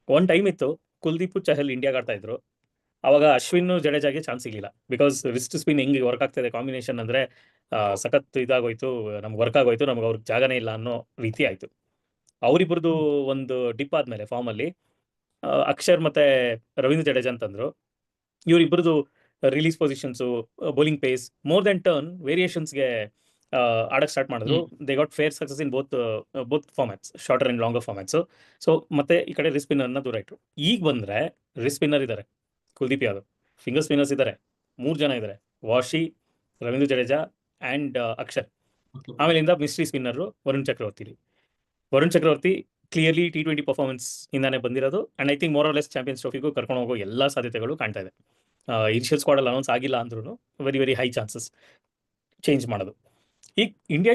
ಒಂದು ಟೈಮ್ ಇತ್ತು ಕುಲ್ದೀಪ್ ಚಹಲ್ ಇಂಡಿಯಾಗೆ ಆಡ್ತಾ ಇದ್ರು, ಅವಾಗ ಅಶ್ವಿನ್ ಜಡೇಜಾಗೆ ಚಾನ್ಸ್ ಸಿಗಲಿಲ್ಲ. ಬಿಕಾಸ್ ರಿಸ್ಟ್ ಸ್ಪಿನ್ ಹೆಂಗೆ ವರ್ಕ್ ಆಗ್ತಾಯಿದೆ ಕಾಂಬಿನೇಷನ್ ಅಂದರೆ ಸಖತ್ ಇದಾಗೋಯ್ತು, ನಮ್ಗೆ ವರ್ಕ್ ಆಗೋಯ್ತು, ನಮ್ಗೆ ಅವ್ರಿಗೆ ಜಾಗನೇ ಇಲ್ಲ ಅನ್ನೋ ರೀತಿ ಆಯಿತು. ಅವರಿಬ್ಬರದು ಒಂದು ಡಿಪ್ ಆದಮೇಲೆ ಫಾರ್ಮಲ್ಲಿ ಅಕ್ಷರ್ ಮತ್ತು ರವೀಂದ್ರ ಜಡೇಜಾ ಅಂತಂದರು. ಇವರಿಬ್ಬರದು release positions, bowling pace, more than turn ವೇರಿಯೇಷನ್ಸ್ಗೆ ಆಡಕ್ಕೆ ಸ್ಟಾರ್ಟ್ ಮಾಡಿದ್ರು. They got fair success in both formats, shorter and longer formats. So ಮತ್ತೆ ಈ ಕಡೆ ರಿಸ್ಟ್ ಸ್ಪಿನ್ನರ್ನ ದೂರ ಇಟ್ಟರು. ಈಗ ಬಂದರೆ ರಿಸ್ಟ್ ಸ್ಪಿನ್ನರ್ ಇದ್ದಾರೆ, ಕುಲ್ದೀಪ್ ಯಾದವ್. ಫಿಂಗರ್ ಸ್ಪಿನ್ನರ್ಸ್ ಇದ್ದಾರೆ, 3 ಜನ ಇದ್ದಾರೆ, ವಾಶಿ, ರವೀಂದ್ರ ಜಡೇಜಾ ಆ್ಯಂಡ್ ಅಕ್ಷರ್. ಆಮೇಲಿಂದ mystery spinner Varun Chakravarthy clearly T20 performance ಇಂದಾನೆ ಬಂದಿರೋದು. And I think more or less champions ಟ್ರೋಫಿಗೂ ಕರ್ಕೊಂಡು ಹೋಗೋ ಎಲ್ಲ ಸಾಧ್ಯತೆಗಳು ಕಾಣ್ತಾ ಇದೆ. ಇನಿಷಿಯಲ್ ಸ್ಕ್ವಾಡಲ್ಲಿ ಅನೌನ್ಸ್ ಆಗಿಲ್ಲ ಅಂದ್ರೂ ವೆರಿ ಹೈ ಚಾನ್ಸಸ್ ಚೇಂಜ್ ಮಾಡೋದು. ಈಗ ಇಂಡಿಯಾ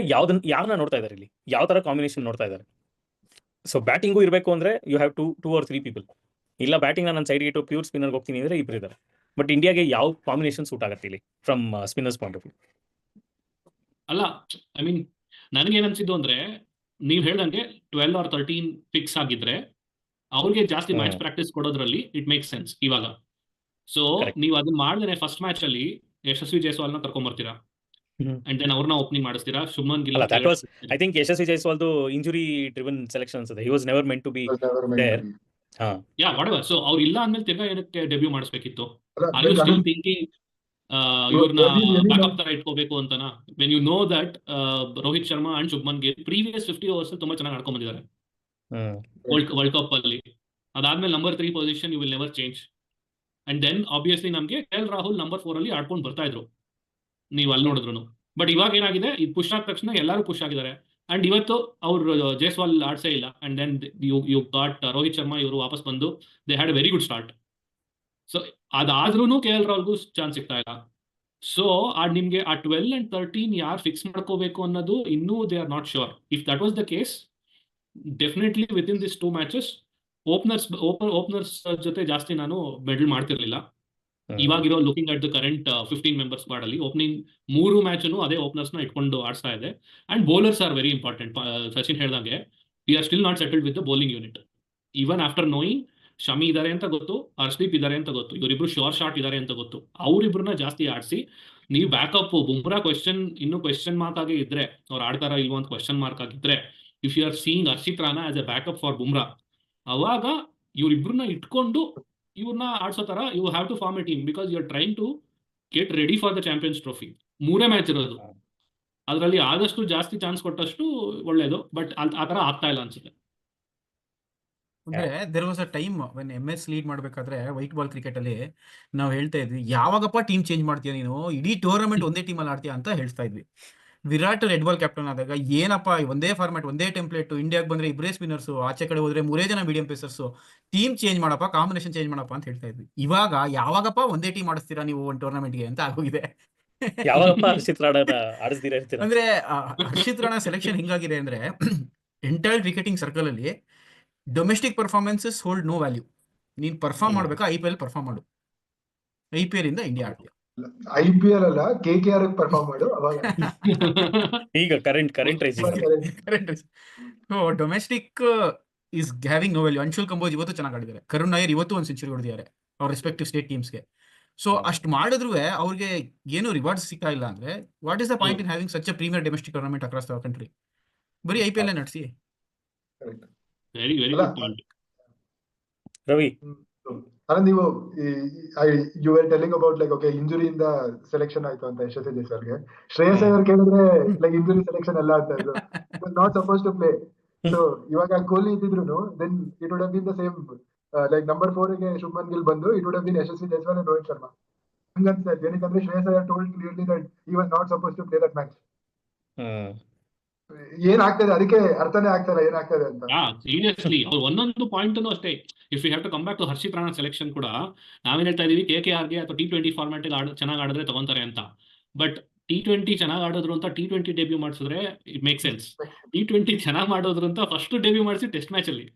ಯಾರನ್ನ ನೋಡ್ತಾ ಇದ್ದಾರೆ ಇಲ್ಲಿ, ಯಾವ ಥರ ಕಾಂಬಿನೇಷನ್ ನೋಡ್ತಾ ಇದ್ದಾರೆ? ಸೊ ಬ್ಯಾಟಿಂಗು ಇರಬೇಕು ಅಂದರೆ ಯು ಹ್ಯಾವ್ 2 or 3 ಪೀಪಲ್. ಇಲ್ಲ ಬ್ಯಾಟಿಂಗ್ ನಾನು ಸೈಡ್ಗೆ ಇಟ್ಟು ಪ್ಯೂರ್ ಸ್ಪಿನ್ನರ್ಗೆ ಹೋಗ್ತೀನಿ ಅಂದರೆ ಇಬ್ಬರು ಇದ್ದಾರೆ. ಬಟ್ ಇಂಡಿಯಾಗೆ ಯಾವ ಕಾಂಬಿನೇಷನ್ ಸೂಟ್ ಆಗುತ್ತೆ ಇಲ್ಲಿ from spinners point of view? ಅಲ್ಲ, ಐ ಮೀನ್ ನನಗೇನು ಅನ್ಸಿದ್ದು ಅಂದ್ರೆ, ನೀವು ಹೇಳ್ದಂಗೆ 12 or 13 ಫಿಕ್ಸ್ ಆಗಿದ್ರೆ ಅವ್ರಿಗೆ ಜಾಸ್ತಿ ಮ್ಯಾಚ್ ಪ್ರಾಕ್ಟೀಸ್ ಕೊಡೋದ್ರಲ್ಲಿ ಇಟ್ ಮೇಕ್ಸ್ ಸೆನ್ಸ್ ಇವಾಗ. ಸೊ ನೀವು ಅದನ್ನ ಮಾಡಿದ್ರೆ ಫಸ್ಟ್ ಮ್ಯಾಚ್ ಅಲ್ಲಿ ಯಶಸ್ವಿ ಜೈಸ್ವಾಲ್ನ ಕರ್ಕೊಂಡ್ಬರ್ತೀರಾ ಅಂಡ್ ದೆನ್ ಅವ್ರನ್ನ ಓಪನಿಂಗ್ ಮಾಡಿಸ್ತೀರಾ. ಶುಭ್ಮನ್ ಗಿಲ್ ಐ ಥಿಂಕ್ ಯಶಸ್ವಿ ಜೈಸ್ವಾಲ್ದು ಇಂಜುರಿ ಡ್ರಿವನ್ ಸೆಲೆಕ್ಷನ್ ಅನ್ಸುತ್ತೆ. He was never meant to be there. Whatever. So ಅವ್ರು ಇಲ್ಲ ಅಂದ್ಮೇಲೆ ತಿರ್ಗಾ ಏನಕ್ಕೆ ಡೆಬ್ಯೂ ಮಾಡಿಸ್ಬೇಕಿತ್ತು? ಆರ್ ಯು ಸ್ಟಿಲ್ ಥಿಂಕಿಂಗ್ ಇವ್ರನ್ನ ಬ್ಯಾಕಪ್ ತರ ಇಟ್ಕೋಬೇಕು ಅಂತನಾ? When you know that Rohit Sharma and Shubman Gill previous 50 overs ತುಂಬಾ ಚೆನ್ನಾಗಿ ಆಡ್ಕೊಂಡ್ ಬಂದಿದ್ದಾರೆ ವರ್ಲ್ಡ್ ಕಪ್ ಅಲ್ಲಿ. ಅದಾದ್ಮೇಲೆ number 3 position you will never change. And then obviously ನಮಗೆ KL ರಾಹುಲ್ ನಂಬರ್ 4 ಅಲ್ಲಿ ಆಡ್ಕೊಂಡು ಬರ್ತಾ ಇದ್ರು, ನೀವು ಅಲ್ಲಿ ನೋಡಿದ್ರು. ಬಟ್ ಇವಾಗ ಏನಾಗಿದೆ, ಇದು ಪುಷ್ ಆದ ತಕ್ಷಣ ಎಲ್ಲರೂ ಪುಷ್ ಆಗಿದ್ದಾರೆ. ಅಂಡ್ ಇವತ್ತು ಅವ್ರು ಜೈಸ್ವಾಲ್ ಆಡ್ಸೇ ಇಲ್ಲ. And then you got Rohit Sharma, ಇವರು ವಾಪಸ್ ಬಂದು they had a very good start. So ಅದಾದ್ರೂ KL ರಾಹುಲ್ಗೂ ಚಾನ್ಸ್ ಸಿಗ್ತಾ ಇಲ್ಲ. ಸೊ ನಿಮ್ಗೆ ಆ 12 and 13 ಯಾರು ಫಿಕ್ಸ್ ಮಾಡ್ಕೋಬೇಕು ಅನ್ನೋದು ಇನ್ನೂ they are not sure. If that was the case, definitely with in this 2 matches openers ಜೊತೆ ಜಾಸ್ತಿ ನಾನು ಮೆಡಲ್ ಮಾಡ್ತಿರ್ಲಿಲ್ಲ. ಇವಾಗಿರೋ looking at the current 15 member squad ಅಲ್ಲಿ ಓಪನಿಂಗ್ 3 ಮ್ಯಾಚ್ ಅದೇ ಓಪನರ್ಸ್ ನ ಇಟ್ಕೊಂಡು ಆಡ್ಸ್ತಾ ಇದೆ. And bowlers are very important. Sachin ಹೇಳ್ದಂಗೆ we are still not settled with the bowling unit. Even after knowing Shami ಇದಾರೆ ಅಂತ ಗೊತ್ತು, ಹರ್ಷದೀಪ್ ಇದಾರೆ ಅಂತ ಗೊತ್ತು, ಇವರಿಬ್ರು ಶೋರ್ ಶಾಟ್ ಇದಾರೆ ಅಂತ ಗೊತ್ತು, ಅವರಿಬ್ರನ್ನ ಜಾಸ್ತಿ ಆಡಿಸಿ ನೀವು ಬ್ಯಾಕಪ್ ಬುಮ್ರಾ ಕ್ವೆಶ್ಚನ್ ಮಾರ್ಕ್ ಆಗಿ ಇದ್ರೆ, ಅವ್ರು ಆಡ್ತಾರ ಇಲ್ವೋ ಅಂತ ಕ್ವೆಶ್ಚನ್ ಮಾರ್ಕ್ ಆಗಿದ್ರೆ, if you are seeing Harshit Rana as a backup for Bumrah, ಅವಾಗ ಇವ್ರಿಬ್ರನ್ನ ಇಟ್ಕೊಂಡು ಇವ್ರನ್ನ ಆಡ್ಸೋ ತರ you have to form a team, because you are trying to get ready for the champions Trophy. 3 match ಇರೋದು, ಅದರಲ್ಲಿ ಆದಷ್ಟು ಜಾಸ್ತಿ ಚಾನ್ಸ್ ಕೊಟ್ಟಷ್ಟು ಒಳ್ಳೇದು. ಬಟ್ ಆ ತರ ಆಗ್ತಾ ಇಲ್ಲ ಅನ್ಸುತ್ತೆ. ಅಂದ್ರೆ there was a time when MS lead ಮಾಡ್ಬೇಕಾದ್ರೆ ವೈಟ್ ಬಾಲ್ ಕ್ರಿಕೆಟ್ ಅಲ್ಲಿ ನಾವು ಹೇಳ್ತಾ ಇದ್ವಿ, ಯಾವಾಗಪ್ಪ ಟೀಮ್ ಚೇಂಜ್ ಮಾಡ್ತೀಯ ನೀನು, ಇಡೀ ಟೂರ್ನಮೆಂಟ್ ಒಂದೇ ಟೀಮಲ್ಲಿ ಆಡ್ತೀಯ ಅಂತ ಹೇಳ್ತಾ ಇದ್ವಿ. ವಿರಾಟ್ ರೆಡ್ ಬಾಲ್ ಕ್ಯಾಪ್ಟನ್ ಆದಾಗ ಏನಪ್ಪ ಒಂದೇ ಫಾರ್ಮ್ಯಾಟ್, ಒಂದೇ ಟೆಂಪ್ಲೇಟ್, ಇಂಡಿಯಾಗೆ ಬಂದ್ರೆ ಇಬ್ಬರೇ ಸ್ಪಿನ್ನರ್ಸ್, ಆಚೆ ಕಡೆ ಹೋದ್ರೆ 3 ಜನ ಮೀಡಿಯಂ ಪೇಸರ್ಸ್, ಟೀಮ್ ಚೇಂಜ್ ಮಾಡಪ್ಪ, ಕಾಂಬಿನೇಷನ್ ಚೇಂಜ್ ಮಾಡಪ್ಪ ಅಂತ ಹೇಳ್ತಾ ಇದ್ವಿ. ಇವಾಗ ಯಾವಾಗಪ್ಪ ಒಂದೇ ಟೀಮ್ ಆಡಿಸ್ತೀರಾ ನೀವು ಒಂದು ಟೂರ್ನಮೆಂಟ್ಗೆ ಅಂತ ಆಗೋಗಿದೆ. ಯಾವಾಗಪ್ಪ ಹರ್ಷಿತ್ ರಾಣಾನ ಆಡಿಸ್ತೀರಾ ಇರ್ತೀರಾ? ಅಂದ್ರೆ ಹರ್ಷಿತ್ ರಾಣಾ ಸೆಲೆಕ್ಷನ್ ಹಿಂಗಾಗಿದೆ ಅಂದ್ರೆ ಎಂಟೈರ್ ಕ್ರಿಕೆಟಿಂಗ್ ಸರ್ಕಲ್ ಅಲ್ಲಿ domestic performances hold no value. ನೀನ್ ಪರ್ಫಾರ್ಮ್ ಮಾಡ್ಬೇಕಾ IPL ಪರ್ಫಾರ್ಮ್ ಮಾಡು, IPL ಇಂದ ಇಂಡಿಯಾ ಆಡ್ತೀಯ. IPL ಅಲ್ಲ KKR ಪರ್ಫಾರ್ಮ್ ಮಾಡು ಅವಾಗ. ಈಗ current rising domestic is having no value. Anshul Kamboj ಇವತ್ತು ಚೆನ್ನಾಗಿ ಆಡಿದ್ದಾರೆ, ಕರುಣ್ ನಾಯರ್ ಇವತ್ತು ಒಂದು ಸೆಂಚುರಿ ಹೊಡೆದಿದ್ದಾರೆ ಅವ್ರ ರೆಸ್ಪೆಕ್ಟಿವ್ ಸ್ಟೇಟ್ ಟೀಮ್ಸ್ಗೆ. ಸೊ ಅಷ್ಟು ಮಾಡಿದ್ರು ಅವ್ರಿಗೆ ಏನು ರಿವಾರ್ಡ್ಸ್ ಸಿಗ್ತಾ ಇಲ್ಲ ಅಂದ್ರೆ what is the point in having such a premier domestic tournament across the country? ಬರೀ IPL ನಡೆಸಿ. Very very good point Ravi. Anand, ನೀವು you are telling about like okay ಇಂಜುರಿಯಿಂದ ಸೆಲೆಕ್ಷನ್ ಆಯ್ತು ಅಂತ ಯಶಸ್ವಿ ಜೈಸ್ವಾಲ್ಗೆ. ಶ್ರೇಯಸ್ ಅಯ್ಯರ್ ಕೇಳಿದ್ರೆ ಲೈಕ್ ಇಂಜುರಿ ಸೆಲೆಕ್ಷನ್ ಎಲ್ಲ ಅಂತ ಇದ್ರು, not suppose to play. So ಇವಾಗ ಕೊಹ್ಲಿ ಇದ್ದಿದ್ರು then it would have been the same, like number 4 ಗೆ ಶುಭ್ಮನ್ ಗಿಲ್ ಬಂದು it would have been Yashasvi Jaiswal and Rohit Sharma. ಹಂಗನ್ಸ್ತಾ ಇತ್ತು, ಏನಕ್ಕಂದ್ರೆ Shreyas Iyer told clearly that he was not suppose to play that match. ಏನಾಗ್ತದೆ ಅದಕ್ಕೆ ಅರ್ಥನೇ ಆಗ್ತಾರ ಏನಾಗ್ತದೆ ಅಂತ. ಸೀರಿಯಸ್ಲಿ ಅವ್ರು ಒಂದೊಂದು ಪಾಯಿಂಟ್ ಅಷ್ಟೇ. If you have to come back to Harshit Rana selection ಕೂಡ ನಾವೇನ್ ಹೇಳ್ತಾ ಇದೀವಿ, KKRಗೆ ಅಥವಾ T20 ಫಾರ್ಮ್ಯಾಟ್ ಚೆನ್ನಾಗಿ ಆಡಿದ್ರೆ ತಗೊಂತಾರೆ ಅಂತ. ಬಟ್ T20 ಚೆನ್ನಾಗಿ ಆಡಿದ್ರು ಅಂತ T20 ಡೆಬ್ಯೂ ಮಾಡಿಸಿದ್ರೆ ಇಟ್ ಮೇಕ್ ಸೆನ್ಸ್. T20 ಚೆನ್ನಾಗಿ ಮಾಡೋದ್ರು ಅಂತ ಫಸ್ಟ್ ಡೆಬ್ಯೂ ಮಾಡಿಸಿ ಟೆಸ್ಟ್ ಮ್ಯಾಚ್ ಅಲ್ಲಿ,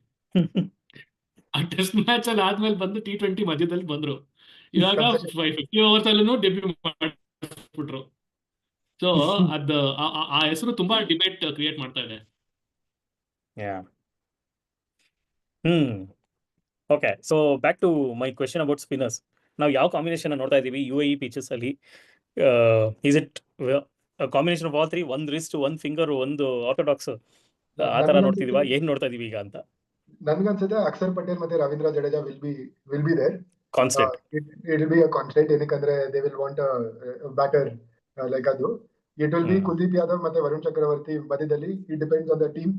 ಆ ಟೆಸ್ಟ್ ಮ್ಯಾಚ್ ಅಲ್ಲಿ ಆದ್ಮೇಲೆ ಬಂದು T20 ಮಧ್ಯದಲ್ಲಿ ಬಂದ್ರು. ಇವಾಗ 50 ಓವರ್ಸ್ ಅಲ್ಲೂ ಡೆಬ್ಯೂ ಮಾಡಿಸ್ಬಿಟ್ರು. ಸೊ ಅದ್ ಆ ಹೆಸರು ತುಂಬಾ ಡಿಬೇಟ್ ಕ್ರಿಯೇಟ್ ಮಾಡ್ತಾ ಇದೆ. Okay, so back to my question about spinners. ನಾವು ಯಾವ ಕಾಂಬಿನೇಷನ್ ನೋಡ್ತಾ ಇದೀವಿ UAE ಪಿಚಸ್ ಅಲ್ಲಿ? Is it combination of all 3, ಒಂದು ರಿಸ್ಟ್, ಒಂದು ಫಿಂಗರ್, ಒಂದು ಆರ್ಥೋಡಾಕ್ಸ್, ಆ ತರ ನೋಡ್ತಿದೀವಾ? ಏನ್ ನೋಡ್ತಾ ಇದೀವಿ ಈಗ ಅಂತ? ನನ್ಗನ್ಸುತ್ತೆ ಅಕ್ಷರ್ ಪಟೇಲ್ ಮತ್ತೆ Ravindra Jadeja will be there. Constant. It will be a constant. ಏನಕ್ಕಂದ್ರೆ they will want a batter like ಅದು. It will be Kuldeep Yadav ಮತ್ತೆ ವರುಣ್ ಚಕ್ರವರ್ತಿ ಮಧ್ಯದಲ್ಲಿ. It depends on the team.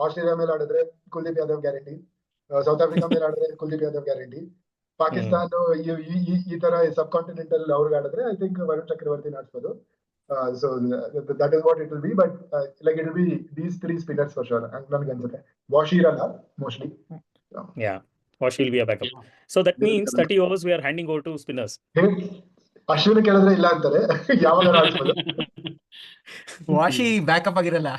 Australia ಮೇಲೆ ಆಡಿದ್ರೆ Kuldeep Yadav guarantee, south Africa ಮೇಲೆ ಆಡಿದ್ರೆ ಕುಲ್ದೀಪ್ ಯಾದವ್ ಗ್ಯಾರಂಟಿ, ಪಾಕಿಸ್ತಾನ ಈ ತರ ಸಬ್ ಕಾಂಟಿನೆಂಟಲ್ ಅವ್ರಿಗೆ ಆಡಿದ್ರೆ ಐ ಥಿಂಕ್ ವರುಣ್ ಚಕ್ರವರ್ತಿ ಆಡ್ಸ್ಬೋದು. So that is what it will be, but like it will be these 3 spinners for sure. ನನ್ಗನ್ಸುತ್ತೆ wash ಇರಲ್ಲ mostly. Wash will be a backup. So that means 30 overs we are handing over to spinners. Ashwin ಕೇಳಿದ್ರೆ ಇಲ್ಲ ಅಂತಾರೆ, ಯಾವಾಗ ಆಡ್ಸ್ಬೋದು. Washi backup ಆಗಿರಲ್ಲ,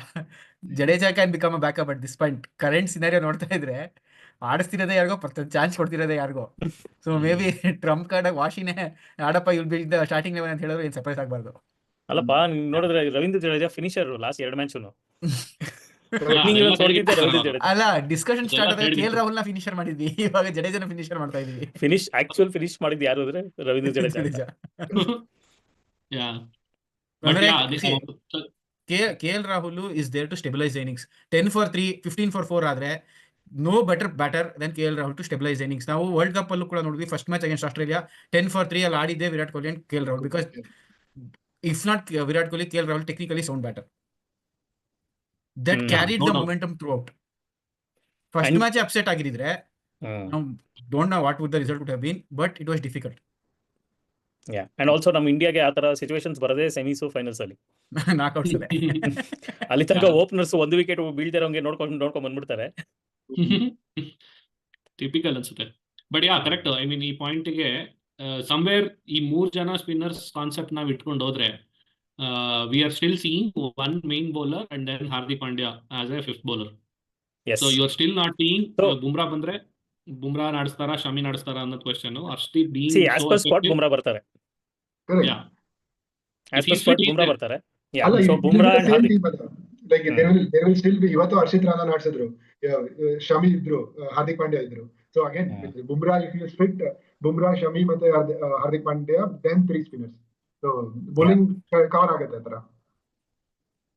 Jadeja can become a backup at this point. Current scenario ನೋಡ್ತಾ ಇದ್ರೆ ಆಡಿಸ್ತಿರೋದೇ ಯಾರಿಗೋ, ಚಾನ್ಸ್ ಕೊಡ್ತಿರೋದೇ ಯಾರಿಗೋ. So maybe trump card ವಾಶಿನೇ ಆಡಪ್ಪ ಇಲ್ ಬಿದ್ದ ಸ್ಟಾರ್ಟಿಂಗ್ ಲೆವೆನ್ ಅಂತ ಹೇಳಿದ್ರೆ ಏನ್ ಸರ್ಪ್ರೈಸ್ ಆಗ್ಬಾರ್ದು. ಅಲ್ಲಪ್ಪ, ನೀನ್ ನೋಡಿದ್ರೆ Ravindra Jadeja finisher last 2 match. ಅಲ್ಲ, ಡಿಸ್ಕಷನ್ ಸ್ಟಾರ್ಟ್ ಆದ್ರೆ KL ರಾಹುಲ್ ನ ಫಿನಿಶರ್ ಮಾಡಿದ್ವಿ, ಇವಾಗ ಜಡೇಜಾನ ಫಿನಿಶರ್ ಮಾಡ್ತಾ ಇದೀವಿ. ಆಕ್ಚುಯಲ್ ಫಿನಿಶ್ ಮಾಡಿದ್ದು ಯಾರು ಅಂದ್ರೆ Ravindra Jadeja. KL Rahul is there to stabilise innings. 10 for 3, 15 for 4 ಆದ್ರೆ no better batter than KL Rahul to stabilise innings. ನಾವು ವರ್ಲ್ಡ್ ಕಪ್ ಅಲ್ಲೂ ಕೂಡ ನೋಡಿದ್ವಿ, first match against Australia 10 for 3 ಅಲ್ಲಿ ಆಡಿದ್ದೆ Virat Kohli and KL Rahul. Because if not Virat Kohli, KL Rahul technically sound batter. That carried the momentum throughout. First match upset ಆಗಿದ್ರೆ ಹ್ಮ್ ನಾವು don't know what would the result wood have bean, but it was difficult. Yeah and also ನಮ್ಮ ಇಂಡಿಯಾಗೆ ಆ ತರ situations ಬರದೆ ಸೆಮೀಸು finals ಅಲ್ಲಿ ನಾಕ್ಔಟ್ಸ್ ಅಲ್ಲೇ. ಅಲ್ಲಿ ತನಕ ಓಪನರ್ಸ್ ಒಂದು ವಿಕೆಟ್ ಬೀಳ್ದಿರೋಂಗೆ ನೋಡ್ಕೊಂಡು ಬಂದ್ಬಿಡ್ತಾರೆ. ಟಿಪಿಕಲ್ ಅನ್ಸುತ್ತೆ. But yeah correct. I mean ಈ ಪಾಯಿಂಟ್ಗೆ ಸಮ್ವೇರ್ ಈ 3 ಜನ ಸ್ಪಿನ್ನರ್ಸ್ ಕಾನ್ಸೆಪ್ಟ್ ನಾವ್ ಇಟ್ಕೊಂಡು ಹೋದ್ರೆ we are still seeing one main bowler and then Hardik Pandya as a 5th bowler. Yes so you are still not seeing So- Bumrah ಬಂದ್ರೆ ಬುಮ್ರಾ ನಡೆಸ್ತಾರಾ ಶಮಿ ನಡೆಸ್ತಾರಾ ಅನ್ನೋದು ಕ್ವೆಶ್ಚನ್. ಹರ್ಷದೀಪ್ ಸಿ being as so per squad effective. Bumrah ಬರ್ತಾರೆ. Correct. Yeah as If per he's squad fit, he's Bumrah there. ಬರ್ತಾರೆ. Yeah ಅಲ್ಲ, so it will be Bumrah the and same Hardik. team ಅಲ್ಲ. Like there will still be, ಇವತ್ತು ಹರ್ಷಿತ್ ರಾಣಾ ಆಡ್ಸಿದ್ರು, ಶಮಿ ಇದ್ರು, ಹಾರ್ದಿಕ್ ಪಾಂಡ್ಯ ಇದ್ರು. So again, Bumrah if he is fit, Bumrah, Shami ಮತ್ತೆ Hardik Pandya, then 3 spinners. So bowling cover ಆಗುತ್ತೆ ಆ ತರ.